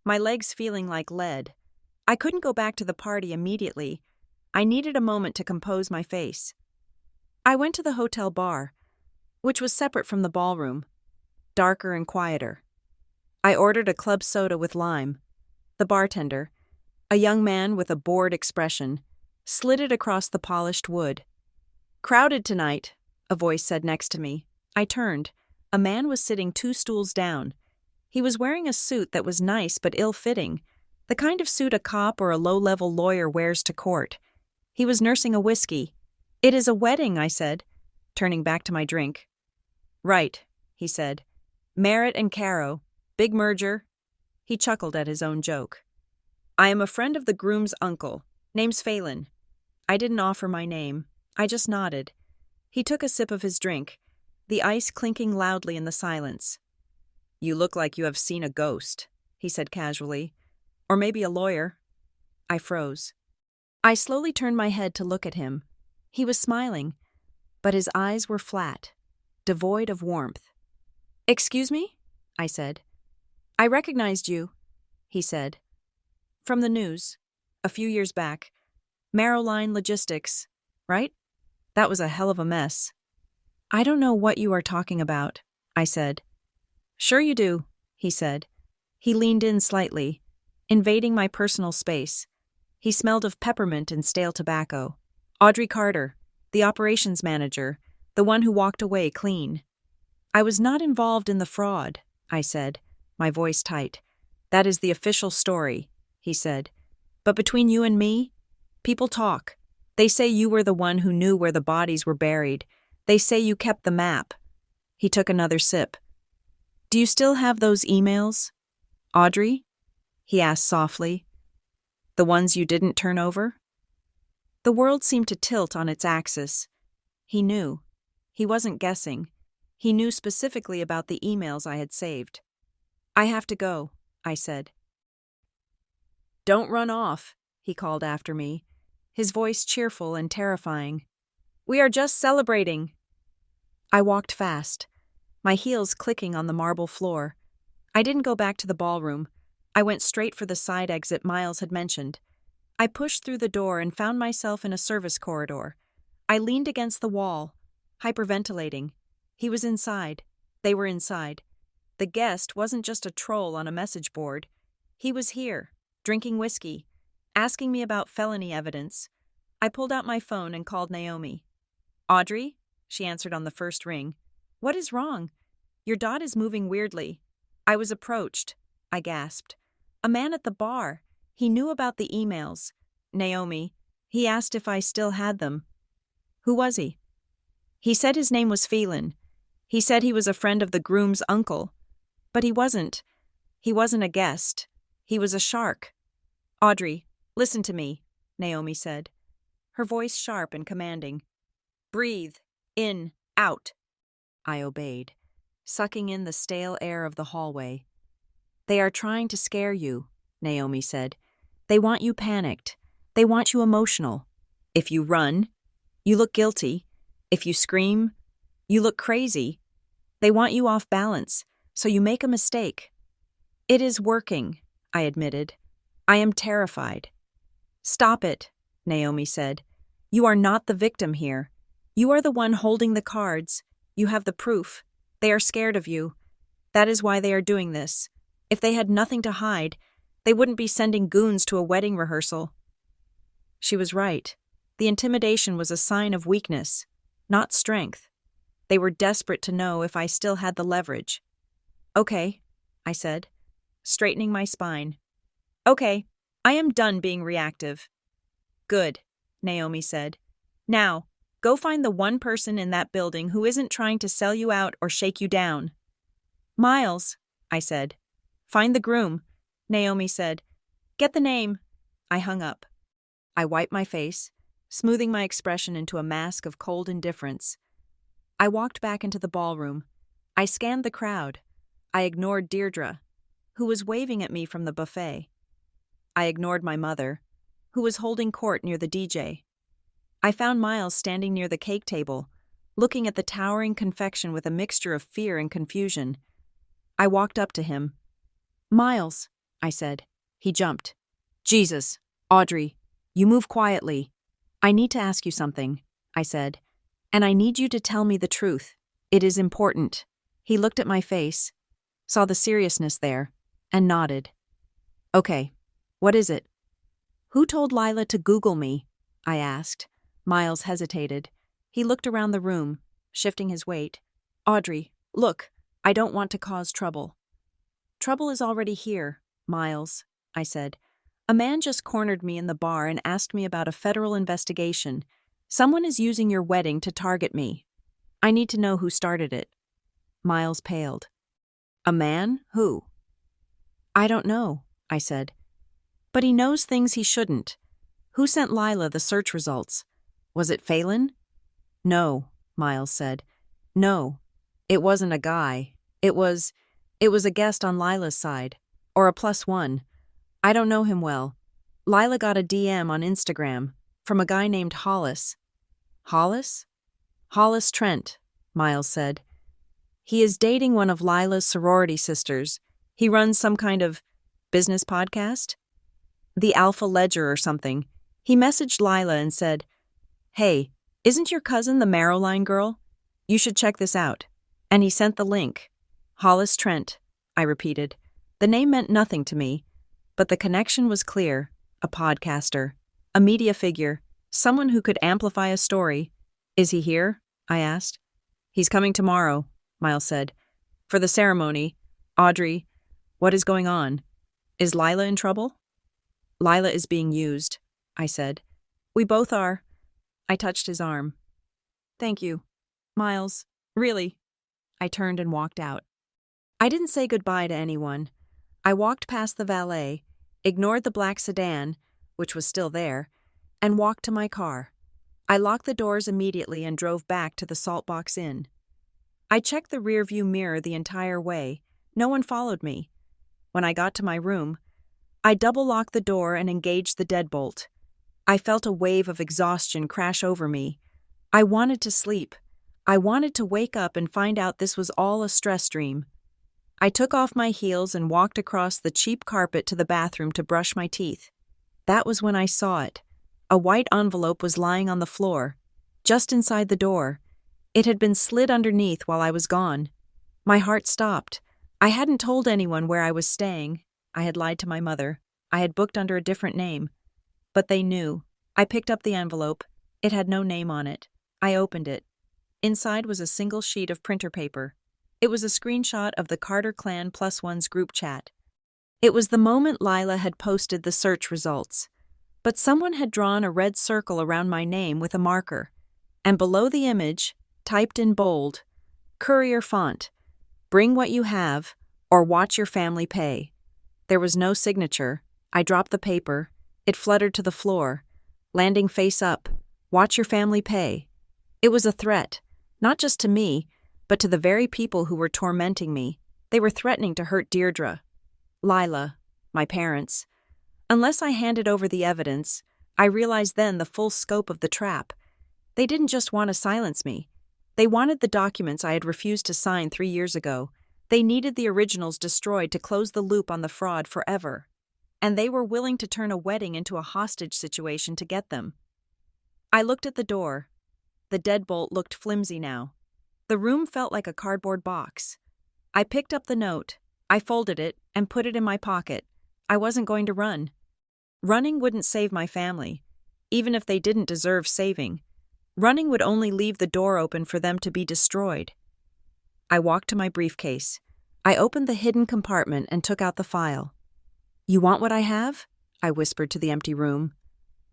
my legs feeling like lead. I couldn't go back to the party immediately. I needed a moment to compose my face. I went to the hotel bar, which was separate from the ballroom, darker and quieter. I ordered a club soda with lime. The bartender, a young man with a bored expression, slid it across the polished wood. Crowded tonight, a voice said next to me. I turned. A man was sitting 2 stools down. He was wearing a suit that was nice but ill-fitting, the kind of suit a cop or a low-level lawyer wears to court. He was nursing a whiskey. It is a wedding, I said, turning back to my drink. Right, he said. Merritt and Caro. Big merger. He chuckled at his own joke. I am a friend of the groom's uncle. Name's Phelan. I didn't offer my name. I just nodded. He took a sip of his drink, the ice clinking loudly in the silence. You look like you have seen a ghost, he said casually. Or maybe a lawyer. I froze. I slowly turned my head to look at him. He was smiling, but his eyes were flat, devoid of warmth. Excuse me? I said. I recognized you, he said. From the news, a few years back. Marrowline Logistics, right? That was a hell of a mess. I don't know what you are talking about, I said. Sure you do, he said. He leaned in slightly, invading my personal space. He smelled of peppermint and stale tobacco. Audrey Carter, the operations manager, the one who walked away clean. I was not involved in the fraud, I said, my voice tight. That is the official story, he said. But between you and me, people talk. They say you were the one who knew where the bodies were buried. They say you kept the map. He took another sip. Do you still have those emails, Audrey? He asked softly. The ones you didn't turn over? The world seemed to tilt on its axis. He knew. He wasn't guessing. He knew specifically about the emails I had saved. I have to go, I said. Don't run off, he called after me, his voice cheerful and terrifying. We are just celebrating. I walked fast, my heels clicking on the marble floor. I didn't go back to the ballroom. I went straight for the side exit Miles had mentioned. I pushed through the door and found myself in a service corridor. I leaned against the wall, hyperventilating. He was inside. They were inside. The guest wasn't just a troll on a message board. He was here, drinking whiskey, asking me about felony evidence. I pulled out my phone and called Naomi. Audrey? She answered on the first ring. What is wrong? Your dot is moving weirdly. I was approached. I gasped. A man at the bar. He knew about the emails. Naomi. He asked if I still had them. Who was he? He said his name was Phelan. He said he was a friend of the groom's uncle. But he wasn't. He wasn't a guest. He was a shark. Audrey, listen to me, Naomi said, her voice sharp and commanding. Breathe. In. Out. I obeyed, sucking in the stale air of the hallway. They are trying to scare you, Naomi said. They want you panicked. They want you emotional. If you run, you look guilty. If you scream, you look crazy. They want you off balance, so you make a mistake. It is working, I admitted. I am terrified. Stop it, Naomi said. You are not the victim here. You are the one holding the cards. You have the proof. They are scared of you. That is why they are doing this. If they had nothing to hide, they wouldn't be sending goons to a wedding rehearsal." She was right. The intimidation was a sign of weakness, not strength. They were desperate to know if I still had the leverage. "Okay," I said, straightening my spine. "Okay, I am done being reactive." "Good," Naomi said. "Now, go find the one person in that building who isn't trying to sell you out or shake you down." "Miles," I said. "Find the groom," Naomi said. "Get the name." I hung up. I wiped my face, smoothing my expression into a mask of cold indifference. I walked back into the ballroom. I scanned the crowd. I ignored Deirdre, who was waving at me from the buffet. I ignored my mother, who was holding court near the DJ. I found Miles standing near the cake table, looking at the towering confection with a mixture of fear and confusion. I walked up to him. "Miles," I said. He jumped. "Jesus, Audrey, you move quietly. I need to ask you something," I said. "And I need you to tell me the truth. It is important." He looked at my face, saw the seriousness there, and nodded. "Okay, what is it?" "Who told Lila to Google me?" I asked. Miles hesitated. He looked around the room, shifting his weight. "Audrey, look, I don't want to cause trouble." "Trouble is already here, Miles," I said. "A man just cornered me in the bar and asked me about a federal investigation. Someone is using your wedding to target me. I need to know who started it." Miles paled. "A man? Who?" "I don't know," I said. "But he knows things he shouldn't. Who sent Lila the search results? Was it Phelan?" "No," Miles said. "No, it wasn't a guy. It was a guest on Lila's side, or a +1. I don't know him well. Lila got a DM on Instagram from a guy named Hollis." "Hollis?" "Hollis Trent," Miles said. "He is dating one of Lila's sorority sisters. He runs some kind of business podcast? The Alpha Ledger or something. He messaged Lila and said, 'Hey, isn't your cousin the Marrowline girl? You should check this out.' And he sent the link. Hollis Trent," I repeated. The name meant nothing to me, but the connection was clear. A podcaster, a media figure, someone who could amplify a story. "Is he here?" I asked. "He's coming tomorrow," Miles said. "For the ceremony. Audrey, what is going on? Is Lila in trouble?" "Lila is being used," I said. "We both are." I touched his arm. "Thank you, Miles. Really." I turned and walked out. I didn't say goodbye to anyone. I walked past the valet, ignored the black sedan, which was still there, and walked to my car. I locked the doors immediately and drove back to the Saltbox Inn. I checked the rearview mirror the entire way. No one followed me. When I got to my room, I double-locked the door and engaged the deadbolt. I felt a wave of exhaustion crash over me. I wanted to sleep. I wanted to wake up and find out this was all a stress dream. I took off my heels and walked across the cheap carpet to the bathroom to brush my teeth. That was when I saw it. A white envelope was lying on the floor, just inside the door. It had been slid underneath while I was gone. My heart stopped. I hadn't told anyone where I was staying. I had lied to my mother. I had booked under a different name. But they knew. I picked up the envelope. It had no name on it. I opened it. Inside was a single sheet of printer paper. It was a screenshot of the Carter Clan +1's group chat. It was the moment Lila had posted the search results. But someone had drawn a red circle around my name with a marker. And below the image, typed in bold, courier font, "Bring what you have, or watch your family pay." There was no signature. I dropped the paper. It fluttered to the floor, landing face up. "Watch your family pay." It was a threat, not just to me, but to the very people who were tormenting me. They were threatening to hurt Deirdre, Lila, my parents. Unless I handed over the evidence, I realized then the full scope of the trap. They didn't just want to silence me. They wanted the documents I had refused to sign 3 years ago. They needed the originals destroyed to close the loop on the fraud forever. And they were willing to turn a wedding into a hostage situation to get them. I looked at the door. The deadbolt looked flimsy now. The room felt like a cardboard box. I picked up the note. I folded it and put it in my pocket. I wasn't going to run. Running wouldn't save my family, even if they didn't deserve saving. Running would only leave the door open for them to be destroyed. I walked to my briefcase. I opened the hidden compartment and took out the file. "You want what I have?" I whispered to the empty room.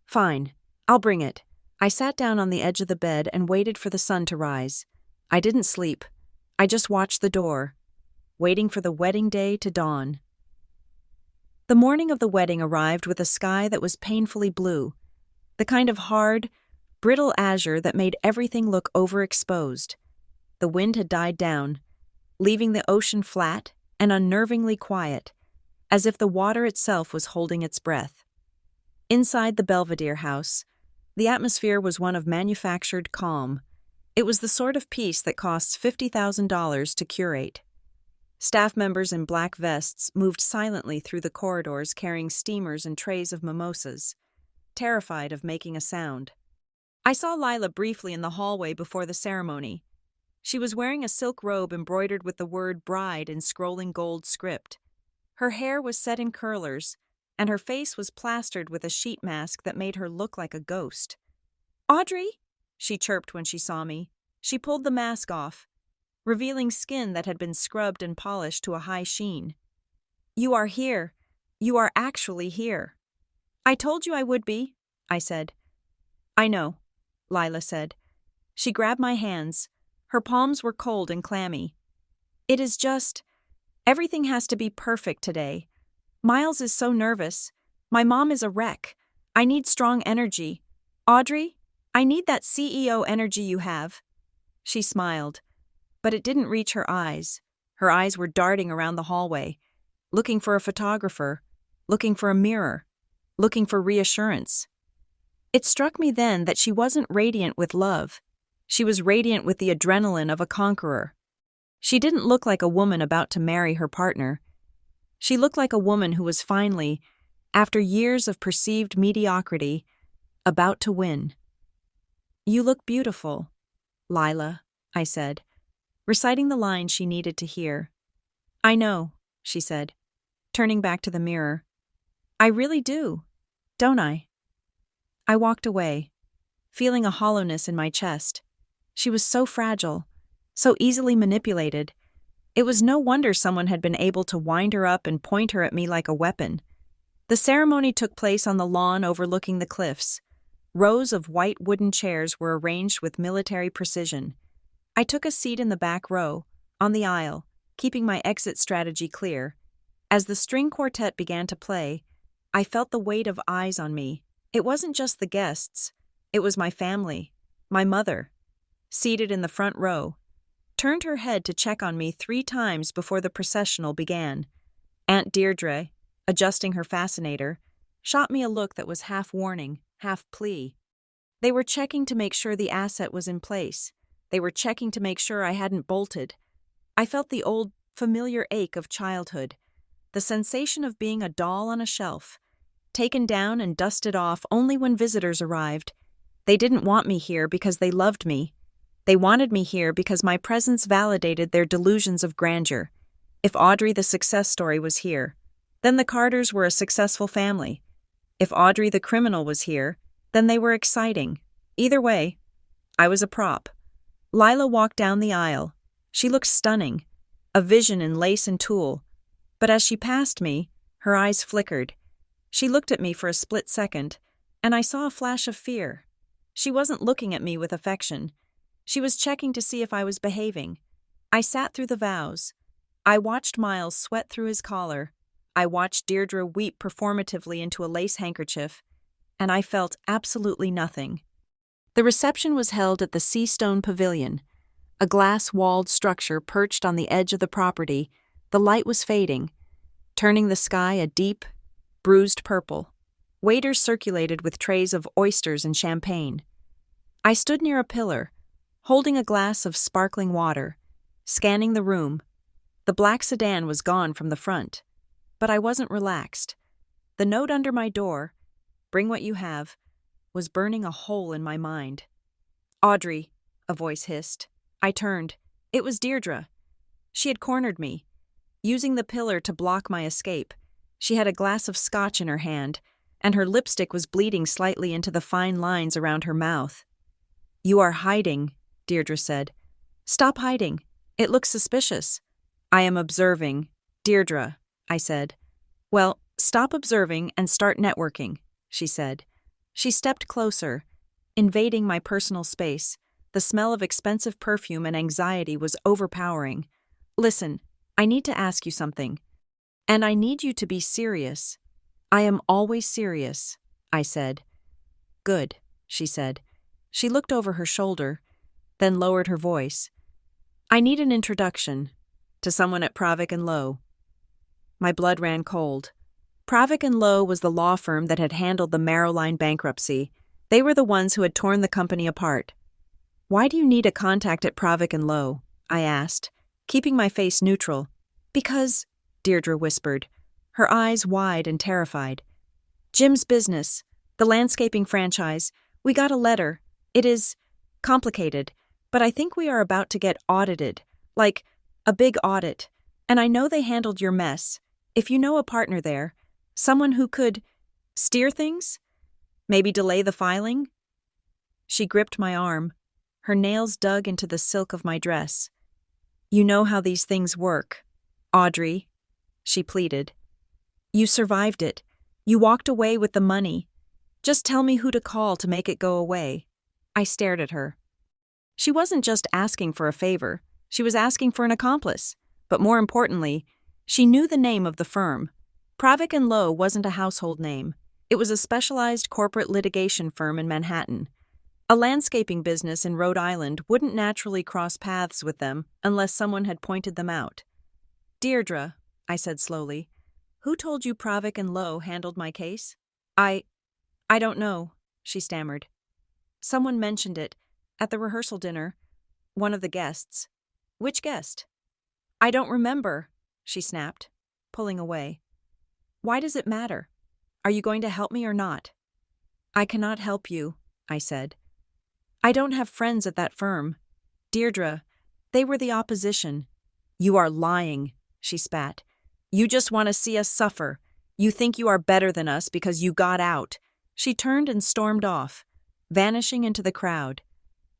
"Fine, I'll bring it." I sat down on the edge of the bed and waited for the sun to rise. I didn't sleep. I just watched the door, waiting for the wedding day to dawn. The morning of the wedding arrived with a sky that was painfully blue, the kind of hard, brittle azure that made everything look overexposed. The wind had died down, leaving the ocean flat and unnervingly quiet, as if the water itself was holding its breath. Inside the Belvedere house, the atmosphere was one of manufactured calm. It was the sort of peace that costs $50,000 to curate. Staff members in black vests moved silently through the corridors carrying steamers and trays of mimosas, terrified of making a sound. I saw Lila briefly in the hallway before the ceremony. She was wearing a silk robe embroidered with the word bride in scrolling gold script. Her hair was set in curlers, and her face was plastered with a sheet mask that made her look like a ghost. "Audrey?" she chirped when she saw me. She pulled the mask off, revealing skin that had been scrubbed and polished to a high sheen. "You are here. You are actually here." "I told you I would be," I said. "I know," Lila said. She grabbed my hands. Her palms were cold and clammy. "It is just, everything has to be perfect today. Miles is so nervous. My mom is a wreck. I need strong energy. Audrey, I need that CEO energy you have." She smiled, but it didn't reach her eyes. Her eyes were darting around the hallway, looking for a photographer, looking for a mirror, looking for reassurance. It struck me then that she wasn't radiant with love. She was radiant with the adrenaline of a conqueror. She didn't look like a woman about to marry her partner. She looked like a woman who was finally, after years of perceived mediocrity, about to win. "You look beautiful, Lila," I said, reciting the lines she needed to hear. "I know," she said, turning back to the mirror. "I really do, don't I?" I walked away, feeling a hollowness in my chest. She was so fragile, so easily manipulated. It was no wonder someone had been able to wind her up and point her at me like a weapon. The ceremony took place on the lawn overlooking the cliffs. Rows of white wooden chairs were arranged with military precision. I took a seat in the back row, on the aisle, keeping my exit strategy clear. As the string quartet began to play, I felt the weight of eyes on me. It wasn't just the guests. It was my family, my mother, seated in the front row, turned her head to check on me 3 times before the processional began. Aunt Deirdre, adjusting her fascinator, shot me a look that was half warning, half plea. They were checking to make sure the asset was in place. They were checking to make sure I hadn't bolted. I felt the old, familiar ache of childhood, the sensation of being a doll on a shelf, taken down and dusted off only when visitors arrived. They didn't want me here because they loved me. They wanted me here because my presence validated their delusions of grandeur. If Audrey the success story was here, then the Carters were a successful family. If Audrey the criminal was here, then they were exciting. Either way, I was a prop. Lila walked down the aisle. She looked stunning, a vision in lace and tulle. But as she passed me, her eyes flickered. She looked at me for a split second, and I saw a flash of fear. She wasn't looking at me with affection. She was checking to see if I was behaving. I sat through the vows. I watched Miles sweat through his collar. I watched Deirdre weep performatively into a lace handkerchief, and I felt absolutely nothing. The reception was held at the Seastone Pavilion, a glass-walled structure perched on the edge of the property. The light was fading, turning the sky a deep, bruised purple. Waiters circulated with trays of oysters and champagne. I stood near a pillar, holding a glass of sparkling water, scanning the room. The black sedan was gone from the front, but I wasn't relaxed. The note under my door, "Bring what you have," was burning a hole in my mind. Audrey, a voice hissed. I turned. It was Deirdre. She had cornered me, using the pillar to block my escape. She had a glass of scotch in her hand, and her lipstick was bleeding slightly into the fine lines around her mouth. You are hiding, Deirdre said. Stop hiding. It looks suspicious. I am observing. Deirdre, I said. Well, stop observing and start networking, she said. She stepped closer, invading my personal space. The smell of expensive perfume and anxiety was overpowering. Listen, I need to ask you something. And I need you to be serious. I am always serious, I said. Good, she said. She looked over her shoulder, then lowered her voice. I need an introduction to someone at Pravic and Lowe. My blood ran cold. Pravic and Lowe was the law firm that had handled the Marrowline bankruptcy. They were the ones who had torn the company apart. Why do you need a contact at Pravic and Lowe? I asked, keeping my face neutral. Because, Deirdre whispered, her eyes wide and terrified. Jim's business, the landscaping franchise, we got a letter. It is complicated, but I think we are about to get audited, like a big audit. And I know they handled your mess. If you know a partner there, someone who could steer things, maybe delay the filing. She gripped my arm. Her nails dug into the silk of my dress. You know how these things work, Audrey, she pleaded. You survived it. You walked away with the money. Just tell me who to call to make it go away. I stared at her. She wasn't just asking for a favor. She was asking for an accomplice. But more importantly, she knew the name of the firm. Pravic and Lowe wasn't a household name. It was a specialized corporate litigation firm in Manhattan. A landscaping business in Rhode Island wouldn't naturally cross paths with them unless someone had pointed them out. Deirdre, I said slowly, who told you Pravic and Lowe handled my case? I don't know, she stammered. Someone mentioned it at the rehearsal dinner. One of the guests. Which guest? I don't remember, she snapped, pulling away. Why does it matter? Are you going to help me or not? I cannot help you, I said. I don't have friends at that firm. Deirdre, they were the opposition. You are lying, she spat. You just want to see us suffer. You think you are better than us because you got out. She turned and stormed off, vanishing into the crowd.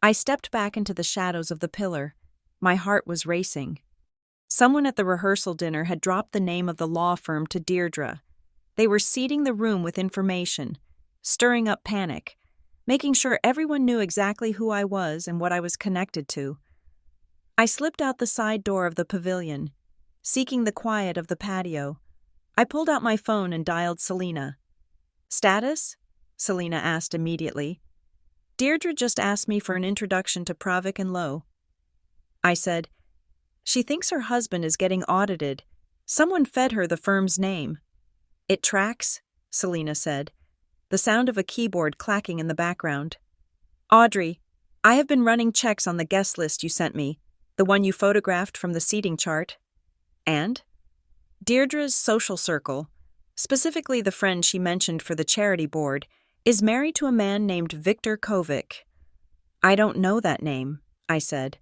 I stepped back into the shadows of the pillar. My heart was racing. Someone at the rehearsal dinner had dropped the name of the law firm to Deirdre. They were seeding the room with information, stirring up panic, making sure everyone knew exactly who I was and what I was connected to. I slipped out the side door of the pavilion, seeking the quiet of the patio. I pulled out my phone and dialed Selena. Status? Selena asked immediately. Deirdre just asked me for an introduction to Pravic and Lowe. I said, she thinks her husband is getting audited. Someone fed her the firm's name. It tracks, Selena said, the sound of a keyboard clacking in the background. Audrey, I have been running checks on the guest list you sent me, the one you photographed from the seating chart. And? Deirdre's social circle, specifically the friend she mentioned for the charity board, is married to a man named Victor Kovic. I don't know that name, I said.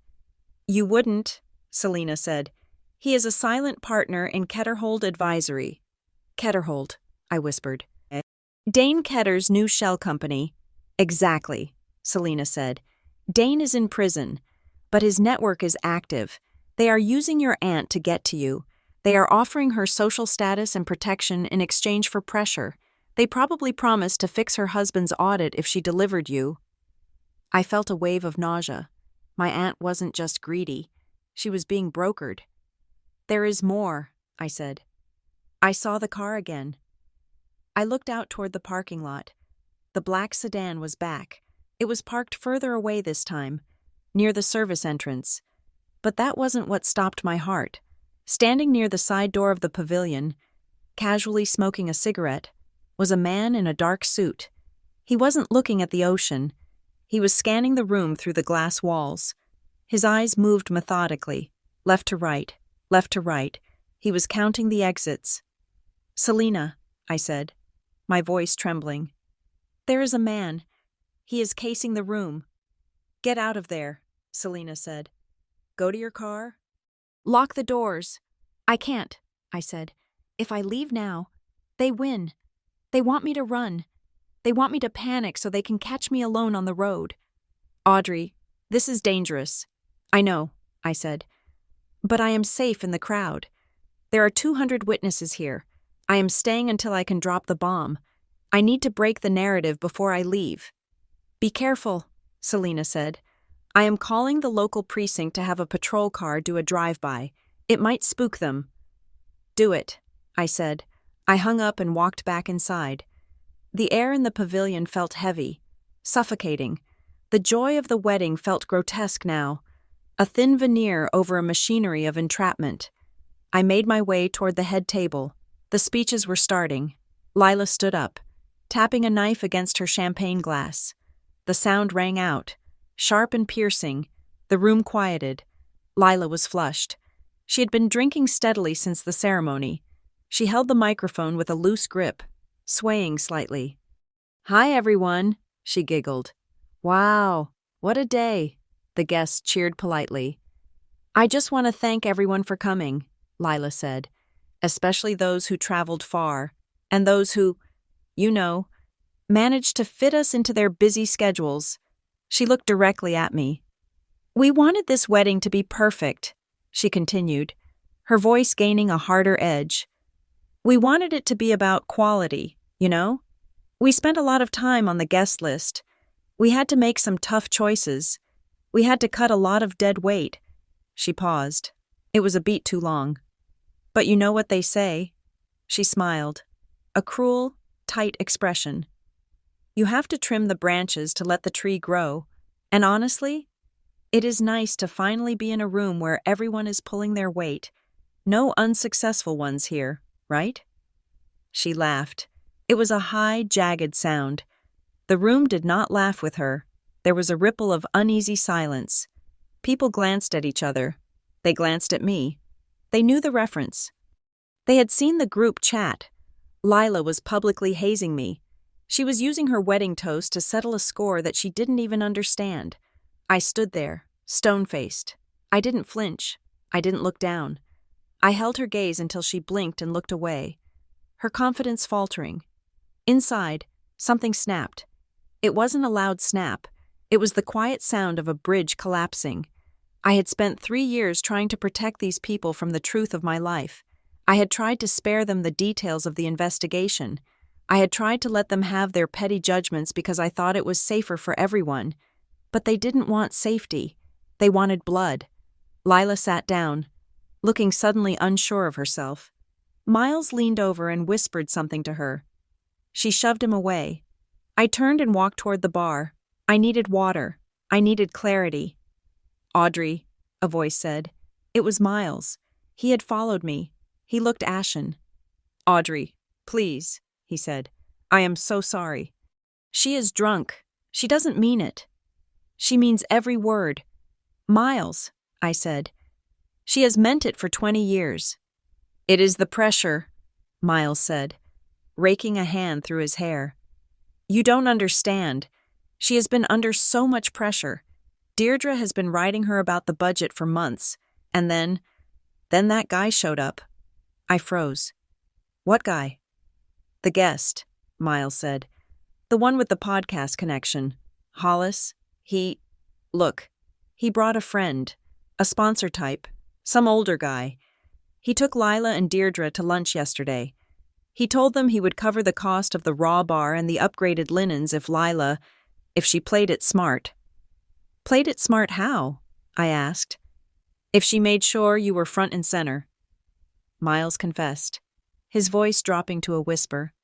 You wouldn't, Selena said. He is a silent partner in Ketterhold Advisory. Ketterhold, I whispered. Dane Ketter's new shell company. Exactly, Selena said. Dane is in prison, but his network is active. They are using your aunt to get to you. They are offering her social status and protection in exchange for pressure. They probably promised to fix her husband's audit if she delivered you. I felt a wave of nausea. My aunt wasn't just greedy. She was being brokered. There is more, I said. I saw the car again. I looked out toward the parking lot. The black sedan was back. It was parked further away this time, near the service entrance. But that wasn't what stopped my heart. Standing near the side door of the pavilion, casually smoking a cigarette, was a man in a dark suit. He wasn't looking at the ocean. He was scanning the room through the glass walls. His eyes moved methodically, left to right, left to right. He was counting the exits. Selena, I said, my voice trembling. There is a man. He is casing the room. Get out of there, Selena said. Go to your car. Lock the doors. I can't, I said. If I leave now, they win. They want me to run. They want me to panic so they can catch me alone on the road. Audrey, this is dangerous. I know, I said. But I am safe in the crowd. There are 200 witnesses here. I am staying until I can drop the bomb. I need to break the narrative before I leave. Be careful, Selena said. I am calling the local precinct to have a patrol car do a drive-by. It might spook them. Do it, I said. I hung up and walked back inside. The air in the pavilion felt heavy, suffocating. The joy of the wedding felt grotesque now, a thin veneer over a machinery of entrapment. I made my way toward the head table. The speeches were starting. Lila stood up, tapping a knife against her champagne glass. The sound rang out, sharp and piercing. The room quieted. Lila was flushed. She had been drinking steadily since the ceremony. She held the microphone with a loose grip, swaying slightly. Hi, everyone, she giggled. Wow, what a day, the guests cheered politely. I just want to thank everyone for coming, Lila said, especially those who traveled far, and those who, managed to fit us into their busy schedules. She looked directly at me. We wanted this wedding to be perfect, she continued, her voice gaining a harder edge. We wanted it to be about quality, We spent a lot of time on the guest list. We had to make some tough choices. We had to cut a lot of dead weight. She paused. It was a beat too long. But you know what they say? She smiled. A cruel, tight expression. You have to trim the branches to let the tree grow. And honestly, it is nice to finally be in a room where everyone is pulling their weight. No unsuccessful ones here, right? She laughed. It was a high, jagged sound. The room did not laugh with her. There was a ripple of uneasy silence. People glanced at each other. They glanced at me. They knew the reference. They had seen the group chat. Lila was publicly hazing me. She was using her wedding toast to settle a score that she didn't even understand. I stood there, stone-faced. I didn't flinch. I didn't look down. I held her gaze until she blinked and looked away, her confidence faltering. Inside, something snapped. It wasn't a loud snap. It was the quiet sound of a bridge collapsing. I had spent 3 years trying to protect these people from the truth of my life. I had tried to spare them the details of the investigation. I had tried to let them have their petty judgments because I thought it was safer for everyone. But they didn't want safety. They wanted blood. Lila sat down, looking suddenly unsure of herself. Miles leaned over and whispered something to her. She shoved him away. I turned and walked toward the bar. I needed water. I needed clarity. Audrey, a voice said. It was Miles. He had followed me. He looked ashen. Audrey, please, he said. I am so sorry. She is drunk. She doesn't mean it. She means every word. Miles, I said. She has meant it for 20 years. It is the pressure, Miles said, raking a hand through his hair. You don't understand. She has been under so much pressure. Deirdre has been writing her about the budget for months, and then that guy showed up. I froze. What guy? The guest, Miles said. The one with the podcast connection. Hollis. He brought a friend, a sponsor type, some older guy. He took Lila and Deirdre to lunch yesterday. He told them he would cover the cost of the raw bar and the upgraded linens if she played it smart. Played it smart how? I asked. If she made sure you were front and center. Miles confessed, his voice dropping to a whisper.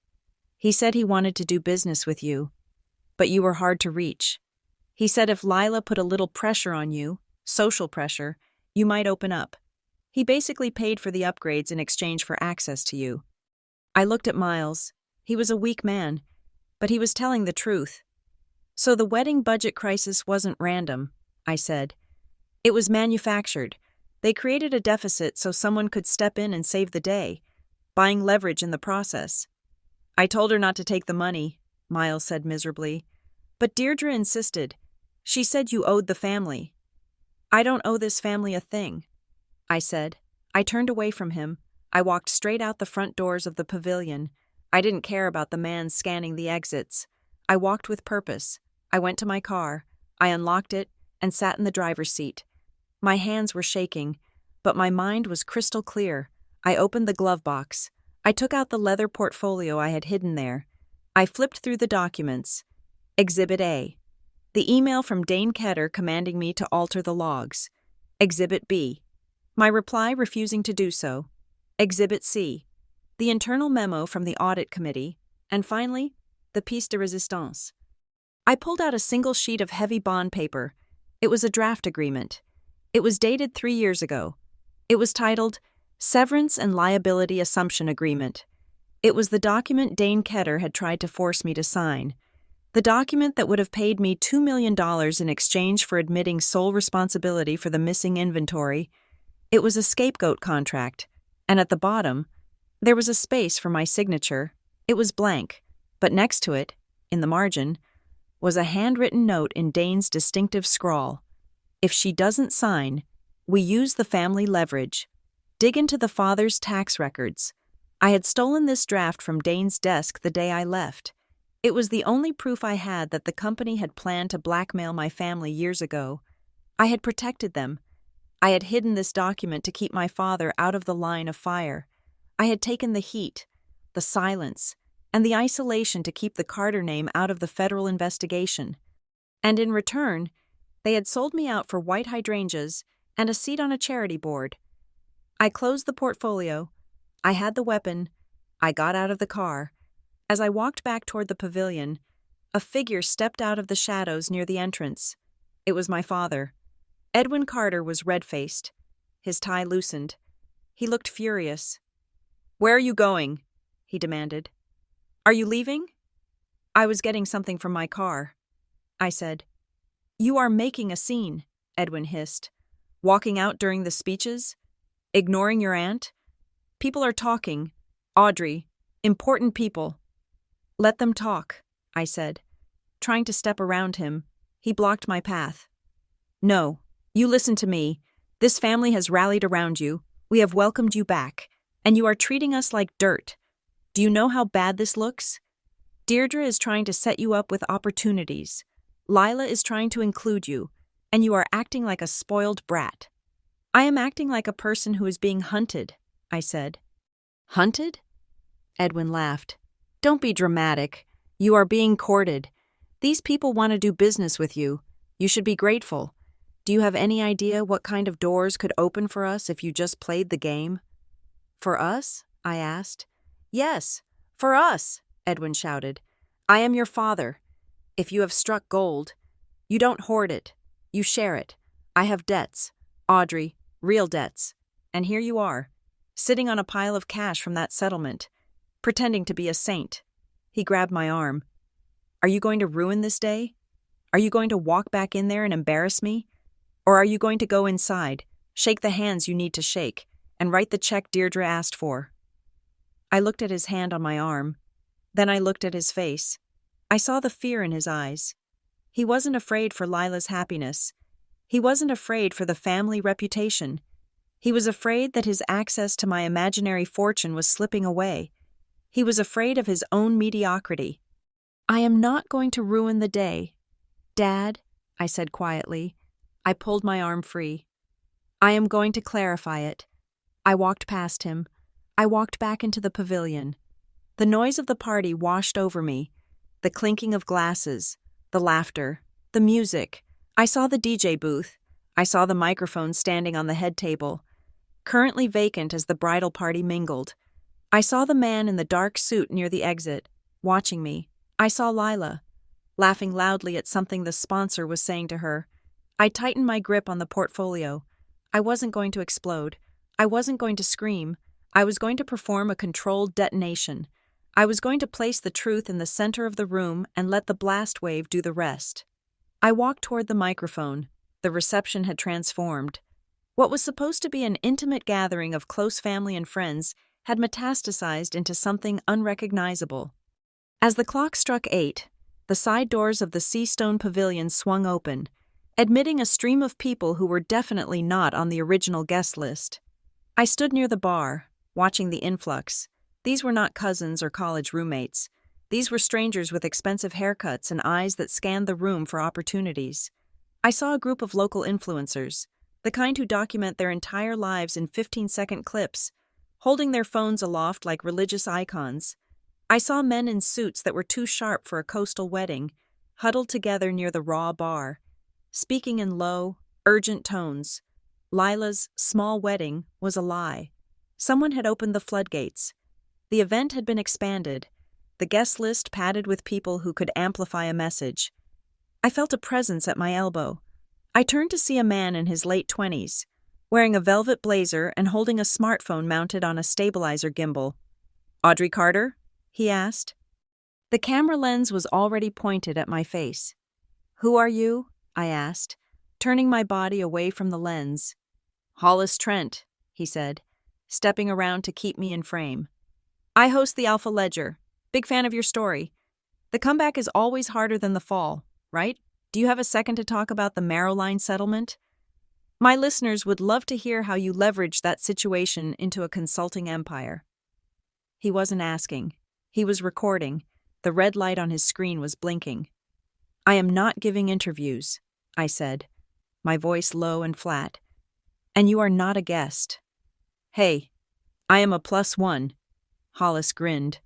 He said he wanted to do business with you, but you were hard to reach. He said if Lila put a little pressure on you, social pressure, you might open up. He basically paid for the upgrades in exchange for access to you. I looked at Miles. He was a weak man, but he was telling the truth. So the wedding budget crisis wasn't random, I said. It was manufactured. They created a deficit so someone could step in and save the day, buying leverage in the process. I told her not to take the money, Miles said miserably. But Deirdre insisted. She said you owed the family. I don't owe this family a thing, I said. I turned away from him. I walked straight out the front doors of the pavilion. I didn't care about the man scanning the exits. I walked with purpose. I went to my car. I unlocked it and sat in the driver's seat. My hands were shaking, but my mind was crystal clear. I opened the glove box. I took out the leather portfolio I had hidden there. I flipped through the documents. Exhibit A. The email from Dane Ketter commanding me to alter the logs. Exhibit B. My reply refusing to do so. Exhibit C. The internal memo from the audit committee. And finally, the pièce de résistance. I pulled out a single sheet of heavy bond paper. It was a draft agreement. It was dated 3 years ago. It was titled Severance and Liability Assumption Agreement. It was the document Dane Ketter had tried to force me to sign. The document that would have paid me $2 million in exchange for admitting sole responsibility for the missing inventory. It was a scapegoat contract, and at the bottom, there was a space for my signature. It was blank, but next to it, in the margin, was a handwritten note in Dane's distinctive scrawl. If she doesn't sign, we use the family leverage. Dig into the father's tax records. I had stolen this draft from Dane's desk the day I left. It was the only proof I had that the company had planned to blackmail my family years ago. I had protected them. I had hidden this document to keep my father out of the line of fire. I had taken the heat, the silence, and the isolation to keep the Carter name out of the federal investigation. And in return, they had sold me out for white hydrangeas and a seat on a charity board. I closed the portfolio. I had the weapon. I got out of the car. As I walked back toward the pavilion, a figure stepped out of the shadows near the entrance. It was my father. Edwin Carter was red-faced. His tie loosened. He looked furious. "Where are you going?" he demanded. "Are you leaving?" "I was getting something from my car," I said. "You are making a scene," Edwin hissed. "Walking out during the speeches? Ignoring your aunt? People are talking. Audrey. Important people." "Let them talk," I said. Trying to step around him, he blocked my path. "No, you listen to me. This family has rallied around you. We have welcomed you back, and you are treating us like dirt. Do you know how bad this looks? Deirdre is trying to set you up with opportunities. Lila is trying to include you, and you are acting like a spoiled brat." "I am acting like a person who is being hunted," I said. "Hunted?" Edwin laughed. "Don't be dramatic. You are being courted. These people want to do business with you. You should be grateful. Do you have any idea what kind of doors could open for us if you just played the game?" "For us?" I asked. "Yes, for us," Edwin shouted. "I am your father. If you have struck gold, you don't hoard it. You share it. I have debts. Audrey, real debts. And here you are, sitting on a pile of cash from that settlement, pretending to be a saint." He grabbed my arm. "Are you going to ruin this day? Are you going to walk back in there and embarrass me? Or are you going to go inside, shake the hands you need to shake, and write the check Deirdre asked for?" I looked at his hand on my arm. Then I looked at his face. I saw the fear in his eyes. He wasn't afraid for Lila's happiness. He wasn't afraid for the family reputation. He was afraid that his access to my imaginary fortune was slipping away. He was afraid of his own mediocrity. "I am not going to ruin the day. Dad," I said quietly. I pulled my arm free. "I am going to clarify it." I walked past him. I walked back into the pavilion. The noise of the party washed over me. The clinking of glasses, the laughter, the music. I saw the DJ booth. I saw the microphone standing on the head table, currently vacant as the bridal party mingled. I saw the man in the dark suit near the exit, watching me. I saw Lila, laughing loudly at something the sponsor was saying to her. I tightened my grip on the portfolio. I wasn't going to explode. I wasn't going to scream. I was going to perform a controlled detonation. I was going to place the truth in the center of the room and let the blast wave do the rest. I walked toward the microphone. The reception had transformed. What was supposed to be an intimate gathering of close family and friends had metastasized into something unrecognizable. As the clock struck 8, The side doors of the Seastone Pavilion swung open, admitting a stream of people who were definitely not on the original guest list. I stood near the bar, watching the influx. These were not cousins or college roommates. These were strangers with expensive haircuts and eyes that scanned the room for opportunities. I saw a group of local influencers, the kind who document their entire lives in 15-second clips, holding their phones aloft like religious icons. I saw men in suits that were too sharp for a coastal wedding, huddled together near the raw bar, speaking in low, urgent tones. Lila's small wedding was a lie. Someone had opened the floodgates. The event had been expanded, the guest list padded with people who could amplify a message. I felt a presence at my elbow. I turned to see a man in his late 20s, wearing a velvet blazer and holding a smartphone mounted on a stabilizer gimbal. "Audrey Carter?" he asked. The camera lens was already pointed at my face. "Who are you?" I asked, turning my body away from the lens. "Hollis Trent," he said, stepping around to keep me in frame. "I host the Alpha Ledger. Big fan of your story. The comeback is always harder than the fall, right? Do you have a second to talk about the Marrowline settlement? My listeners would love to hear how you leveraged that situation into a consulting empire." He wasn't asking. He was recording. The red light on his screen was blinking. "I am not giving interviews," I said, my voice low and flat. "And you are not a guest." "Hey, I am a +1. Hollis grinned,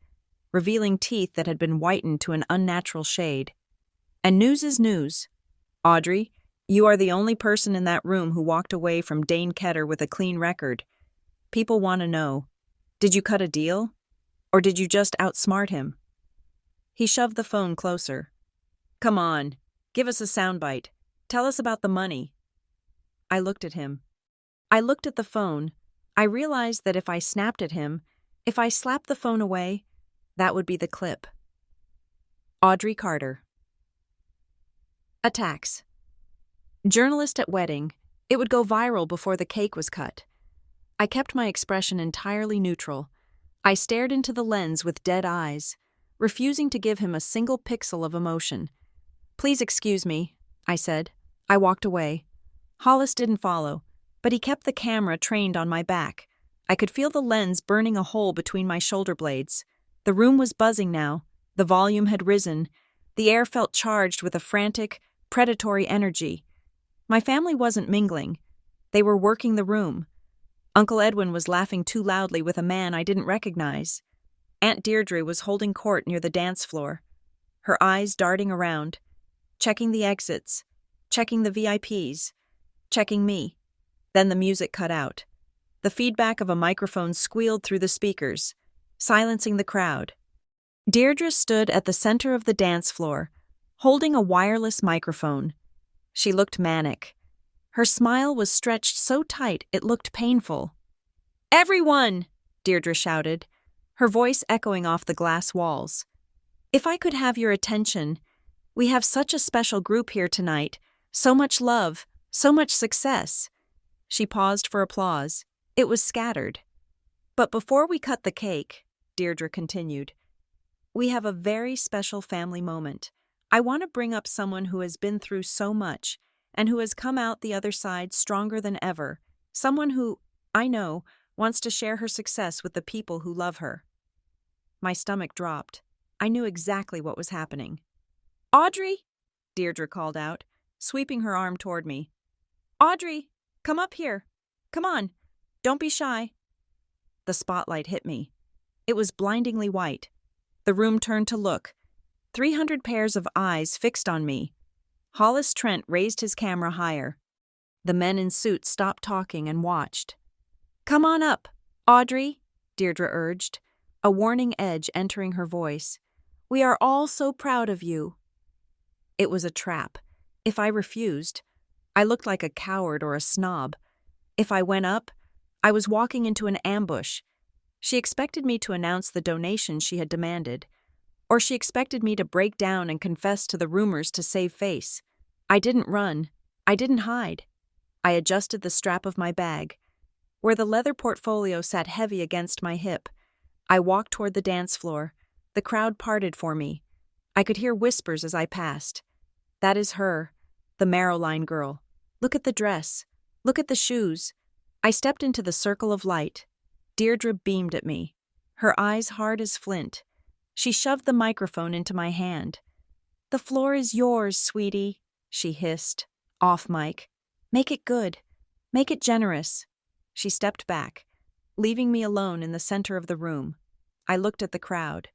revealing teeth that had been whitened to an unnatural shade. "And news is news. Audrey, you are the only person in that room who walked away from Dane Ketter with a clean record. People want to know, did you cut a deal? Or did you just outsmart him?" He shoved the phone closer. "Come on, give us a soundbite. Tell us about the money." I looked at him. I looked at the phone. I realized that if I snapped at him, if I slapped the phone away, that would be the clip. Audrey Carter. Attacks. Journalist at wedding. It would go viral before the cake was cut. I kept my expression entirely neutral. I stared into the lens with dead eyes, refusing to give him a single pixel of emotion. "Please excuse me," I said. I walked away. Hollis didn't follow, but he kept the camera trained on my back. I could feel the lens burning a hole between my shoulder blades. The room was buzzing now. The volume had risen. The air felt charged with a frantic, predatory energy. My family wasn't mingling. They were working the room. Uncle Edwin was laughing too loudly with a man I didn't recognize. Aunt Deirdre was holding court near the dance floor, her eyes darting around, checking the exits, checking the VIPs, checking me. Then the music cut out. The feedback of a microphone squealed through the speakers, silencing the crowd. Deirdre stood at the center of the dance floor, holding a wireless microphone. She looked manic. Her smile was stretched so tight it looked painful. "Everyone!" Deirdre shouted, her voice echoing off the glass walls. "If I could have your attention, we have such a special group here tonight, so much love, so much success." She paused for applause. It was scattered. "But before we cut the cake," Deirdre continued, "we have a very special family moment. I want to bring up someone who has been through so much and who has come out the other side stronger than ever, someone who, I know, wants to share her success with the people who love her." My stomach dropped. I knew exactly what was happening. "Audrey!" Deirdre called out, sweeping her arm toward me. "Audrey, come up here. Come on, don't be shy." The spotlight hit me. It was blindingly white. The room turned to look. 300 pairs of eyes fixed on me. Hollis Trent raised his camera higher. The men in suits stopped talking and watched. "Come on up, Audrey," Deirdre urged, a warning edge entering her voice. "We are all so proud of you." It was a trap. If I refused, I looked like a coward or a snob. If I went up, I was walking into an ambush. She expected me to announce the donation she had demanded, or she expected me to break down and confess to the rumors to save face. I didn't run. I didn't hide. I adjusted the strap of my bag. Where the leather portfolio sat heavy against my hip, I walked toward the dance floor. The crowd parted for me. I could hear whispers as I passed. That is her, the Marrowline girl. Look at the dress. Look at the shoes. I stepped into the circle of light. Deirdre beamed at me, her eyes hard as flint. She shoved the microphone into my hand. The floor is yours, sweetie, she hissed, off mic. Make it good. Make it generous. She stepped back, leaving me alone in the center of the room. I looked at the crowd.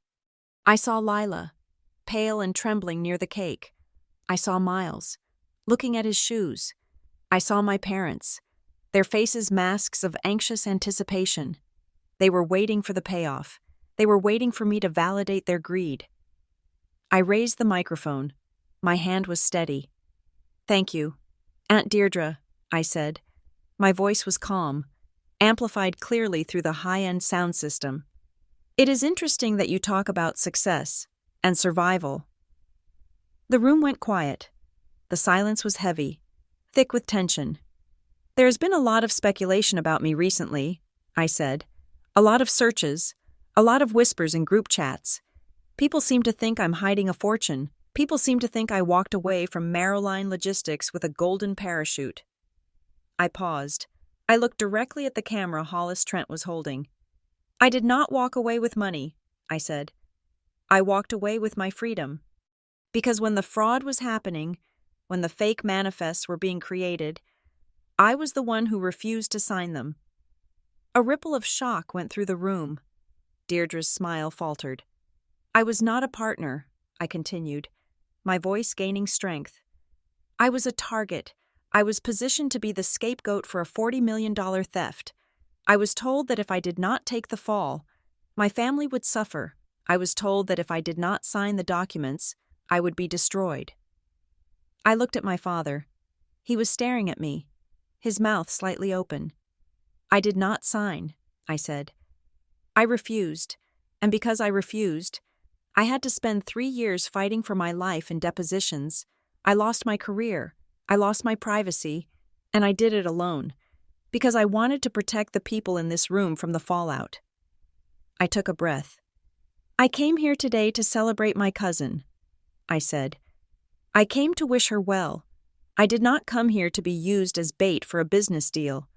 I saw Lila, pale and trembling near the cake. I saw Miles, looking at his shoes. I saw my parents, their faces masks of anxious anticipation. They were waiting for the payoff. They were waiting for me to validate their greed. I raised the microphone. My hand was steady. Thank you, Aunt Deirdre, I said. My voice was calm, amplified clearly through the high-end sound system. It is interesting that you talk about success and survival. The room went quiet. The silence was heavy, thick with tension. There has been a lot of speculation about me recently, I said. A lot of searches, a lot of whispers in group chats. People seem to think I'm hiding a fortune. People seem to think I walked away from Marrowline Logistics with a golden parachute. I paused. I looked directly at the camera Hollis Trent was holding. I did not walk away with money, I said. I walked away with my freedom. Because when the fraud was happening, when the fake manifests were being created, I was the one who refused to sign them. A ripple of shock went through the room. Deirdre's smile faltered. I was not a partner, I continued, my voice gaining strength. I was a target. I was positioned to be the scapegoat for a $40 million theft. I was told that if I did not take the fall, my family would suffer. I was told that if I did not sign the documents, I would be destroyed. I looked at my father. He was staring at me, his mouth slightly open. I did not sign, I said. I refused, and because I refused, I had to spend 3 years fighting for my life in depositions. I lost my career, I lost my privacy, and I did it alone, because I wanted to protect the people in this room from the fallout. I took a breath. I came here today to celebrate my cousin, I said. I came to wish her well. I did not come here to be used as bait for a business deal.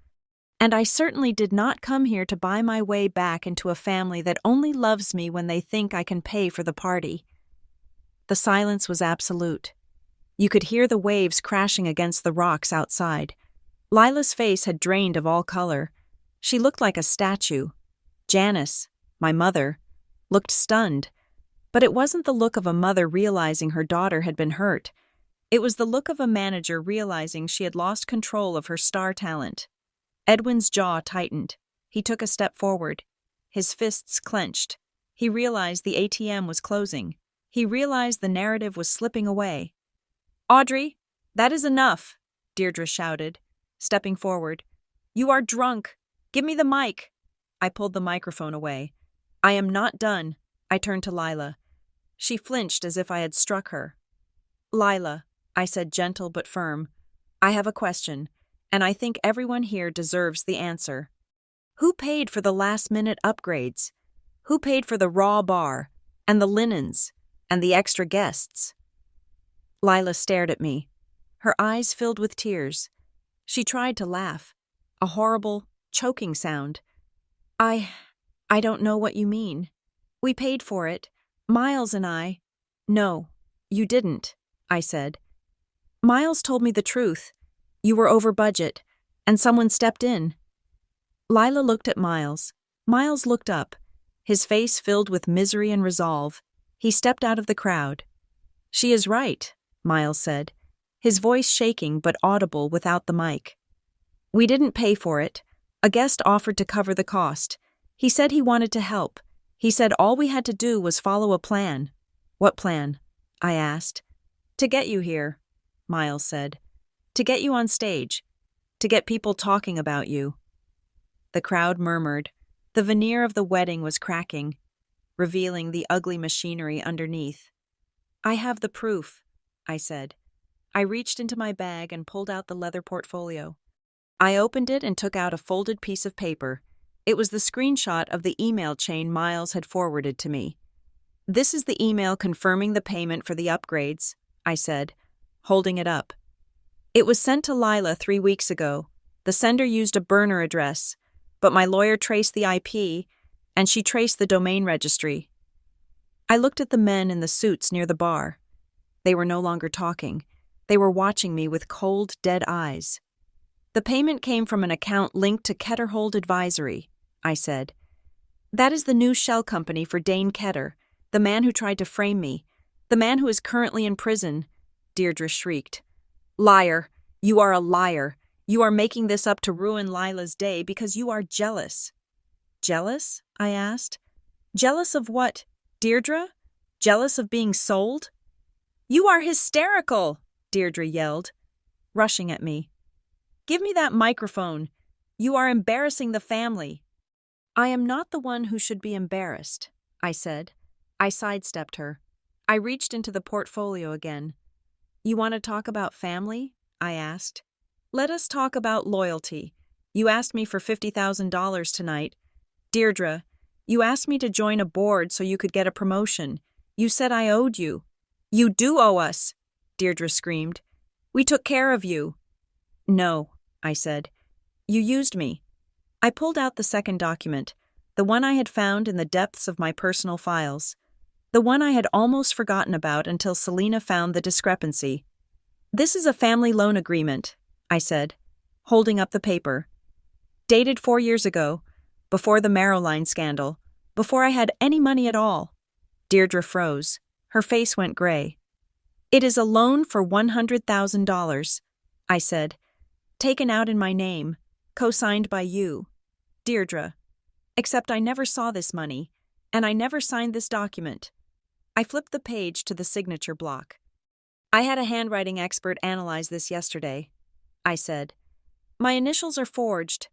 And I certainly did not come here to buy my way back into a family that only loves me when they think I can pay for the party. The silence was absolute. You could hear the waves crashing against the rocks outside. Lila's face had drained of all color. She looked like a statue. Janice, my mother, looked stunned. But it wasn't the look of a mother realizing her daughter had been hurt. It was the look of a manager realizing she had lost control of her star talent. Edwin's jaw tightened. He took a step forward. His fists clenched. He realized the ATM was closing. He realized the narrative was slipping away. Audrey, that is enough, Deirdre shouted, stepping forward. You are drunk. Give me the mic. I pulled the microphone away. I am not done. I turned to Lila. She flinched as if I had struck her. Lila, I said, gentle but firm, I have a question, and I think everyone here deserves the answer. Who paid for the last-minute upgrades? Who paid for the raw bar, and the linens, and the extra guests? Lila stared at me. Her eyes filled with tears. She tried to laugh. A horrible, choking sound. I don't know what you mean. We paid for it. Miles and I. No, you didn't, I said. Miles told me the truth. You were over budget, and someone stepped in. Lila looked at Miles. Miles looked up, his face filled with misery and resolve. He stepped out of the crowd. She is right, Miles said, his voice shaking but audible without the mic. We didn't pay for it. A guest offered to cover the cost. He said he wanted to help. He said all we had to do was follow a plan. What plan? I asked. To get you here, Miles said. To get you on stage. To get people talking about you. The crowd murmured. The veneer of the wedding was cracking, revealing the ugly machinery underneath. I have the proof, I said. I reached into my bag and pulled out the leather portfolio. I opened it and took out a folded piece of paper. It was the screenshot of the email chain Miles had forwarded to me. This is the email confirming the payment for the upgrades, I said, holding it up. It was sent to Lila 3 weeks ago. The sender used a burner address, but my lawyer traced the IP, and she traced the domain registry. I looked at the men in the suits near the bar. They were no longer talking. They were watching me with cold, dead eyes. The payment came from an account linked to Ketterhold Advisory, I said. That is the new shell company for Dane Ketter, the man who tried to frame me, the man who is currently in prison, Deirdre shrieked. Liar! You are a liar! You are making this up to ruin Lila's day because you are jealous. Jealous? I asked. Jealous of what, Deirdre? Jealous of being sold? You are hysterical! Deirdre yelled, rushing at me. Give me that microphone. You are embarrassing the family. I am not the one who should be embarrassed, I said. I sidestepped her. I reached into the portfolio again. You want to talk about family? I asked. Let us talk about loyalty. You asked me for $50,000 tonight. Deirdre, you asked me to join a board so you could get a promotion. You said I owed you. You do owe us, Deirdre screamed. We took care of you. No, I said. You used me. I pulled out the second document, the one I had found in the depths of my personal files, the one I had almost forgotten about until Selena found the discrepancy. This is a family loan agreement, I said, holding up the paper. Dated 4 years ago, before the Marrowline scandal, before I had any money at all. Deirdre froze. Her face went gray. It is a loan for $100,000, I said, taken out in my name, co-signed by you, Deirdre. Except I never saw this money, and I never signed this document. I flipped the page to the signature block. I had a handwriting expert analyze this yesterday, I said. My initials are forged.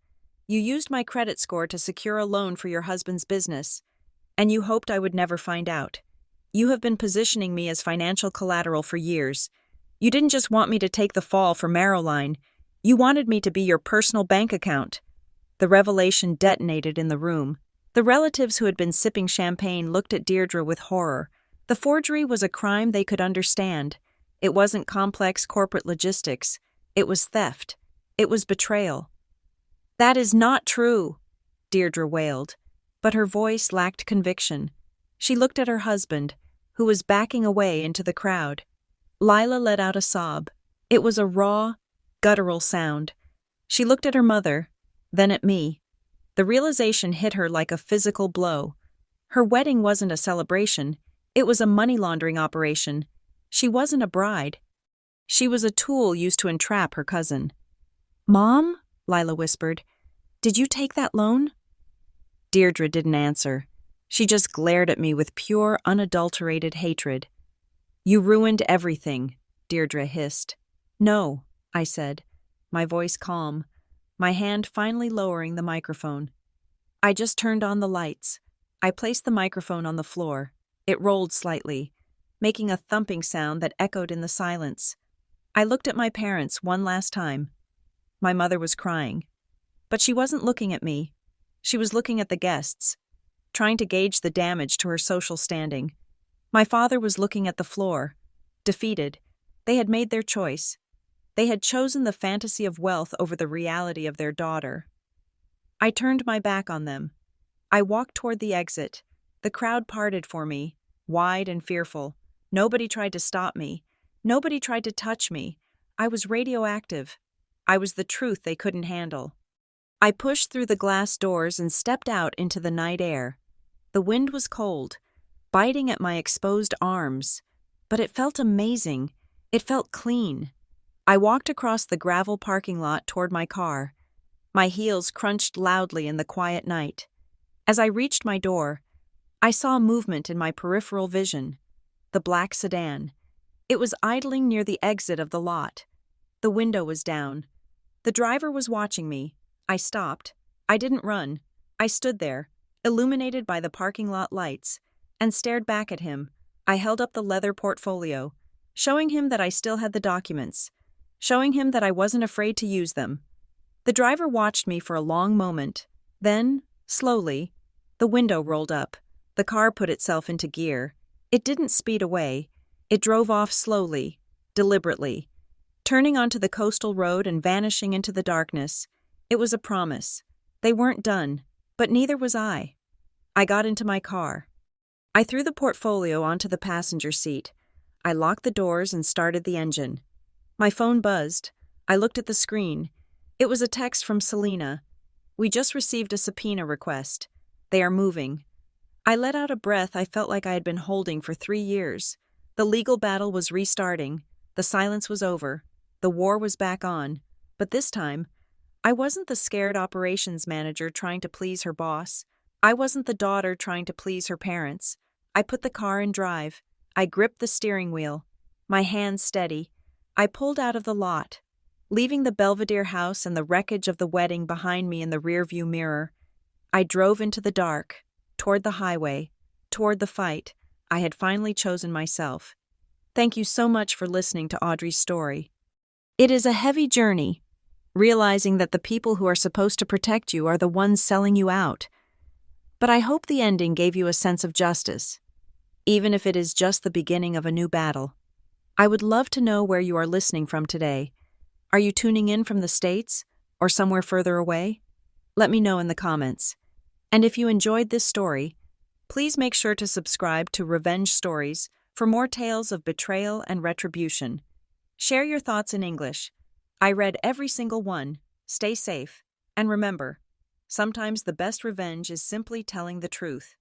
You used my credit score to secure a loan for your husband's business, and you hoped I would never find out. You have been positioning me as financial collateral for years. You didn't just want me to take the fall for Marrowline. You wanted me to be your personal bank account. The revelation detonated in the room. The relatives who had been sipping champagne looked at Deirdre with horror. The forgery was a crime they could understand. It wasn't complex corporate logistics. It was theft. It was betrayal. That is not true, Deirdre wailed, but her voice lacked conviction. She looked at her husband, who was backing away into the crowd. Lila let out a sob. It was a raw, guttural sound. She looked at her mother, then at me. The realization hit her like a physical blow. Her wedding wasn't a celebration. It was a money laundering operation. She wasn't a bride. She was a tool used to entrap her cousin. Mom, Lila whispered, did you take that loan? Deirdre didn't answer. She just glared at me with pure, unadulterated hatred. You ruined everything, Deirdre hissed. No, I said, my voice calm, my hand finally lowering the microphone. I just turned on the lights. I placed the microphone on the floor. It rolled slightly, making a thumping sound that echoed in the silence. I looked at my parents one last time. My mother was crying. But she wasn't looking at me. She was looking at the guests, trying to gauge the damage to her social standing. My father was looking at the floor, defeated. They had made their choice. They had chosen the fantasy of wealth over the reality of their daughter. I turned my back on them. I walked toward the exit. The crowd parted for me, wide and fearful. Nobody tried to stop me. Nobody tried to touch me. I was radioactive. I was the truth they couldn't handle. I pushed through the glass doors and stepped out into the night air. The wind was cold, biting at my exposed arms, but it felt amazing. It felt clean. I walked across the gravel parking lot toward my car. My heels crunched loudly in the quiet night. As I reached my door, I saw movement in my peripheral vision. The black sedan. It was idling near the exit of the lot. The window was down. The driver was watching me. I stopped. I didn't run. I stood there, illuminated by the parking lot lights, and stared back at him. I held up the leather portfolio, showing him that I still had the documents, showing him that I wasn't afraid to use them. The driver watched me for a long moment. Then, slowly, the window rolled up. The car put itself into gear. It didn't speed away. It drove off slowly, deliberately, turning onto the coastal road and vanishing into the darkness. It was a promise. They weren't done, but neither was I. I got into my car. I threw the portfolio onto the passenger seat. I locked the doors and started the engine. My phone buzzed. I looked at the screen. It was a text from Selena. "We just received a subpoena request. They are moving." I let out a breath I felt like I had been holding for 3 years. The legal battle was restarting. The silence was over. The war was back on. But this time, I wasn't the scared operations manager trying to please her boss. I wasn't the daughter trying to please her parents. I put the car in drive. I gripped the steering wheel, my hands steady. I pulled out of the lot, leaving the Belvedere house and the wreckage of the wedding behind me in the rearview mirror. I drove into the dark, toward the highway, toward the fight. I had finally chosen myself. Thank you so much for listening to Audrey's story. It is a heavy journey, realizing that the people who are supposed to protect you are the ones selling you out. But I hope the ending gave you a sense of justice, even if it is just the beginning of a new battle. I would love to know where you are listening from today. Are you tuning in from the States or somewhere further away? Let me know in the comments. And if you enjoyed this story, please make sure to subscribe to Revenge Stories for more tales of betrayal and retribution. Share your thoughts in English. I read every single one. Stay safe. And remember, sometimes the best revenge is simply telling the truth.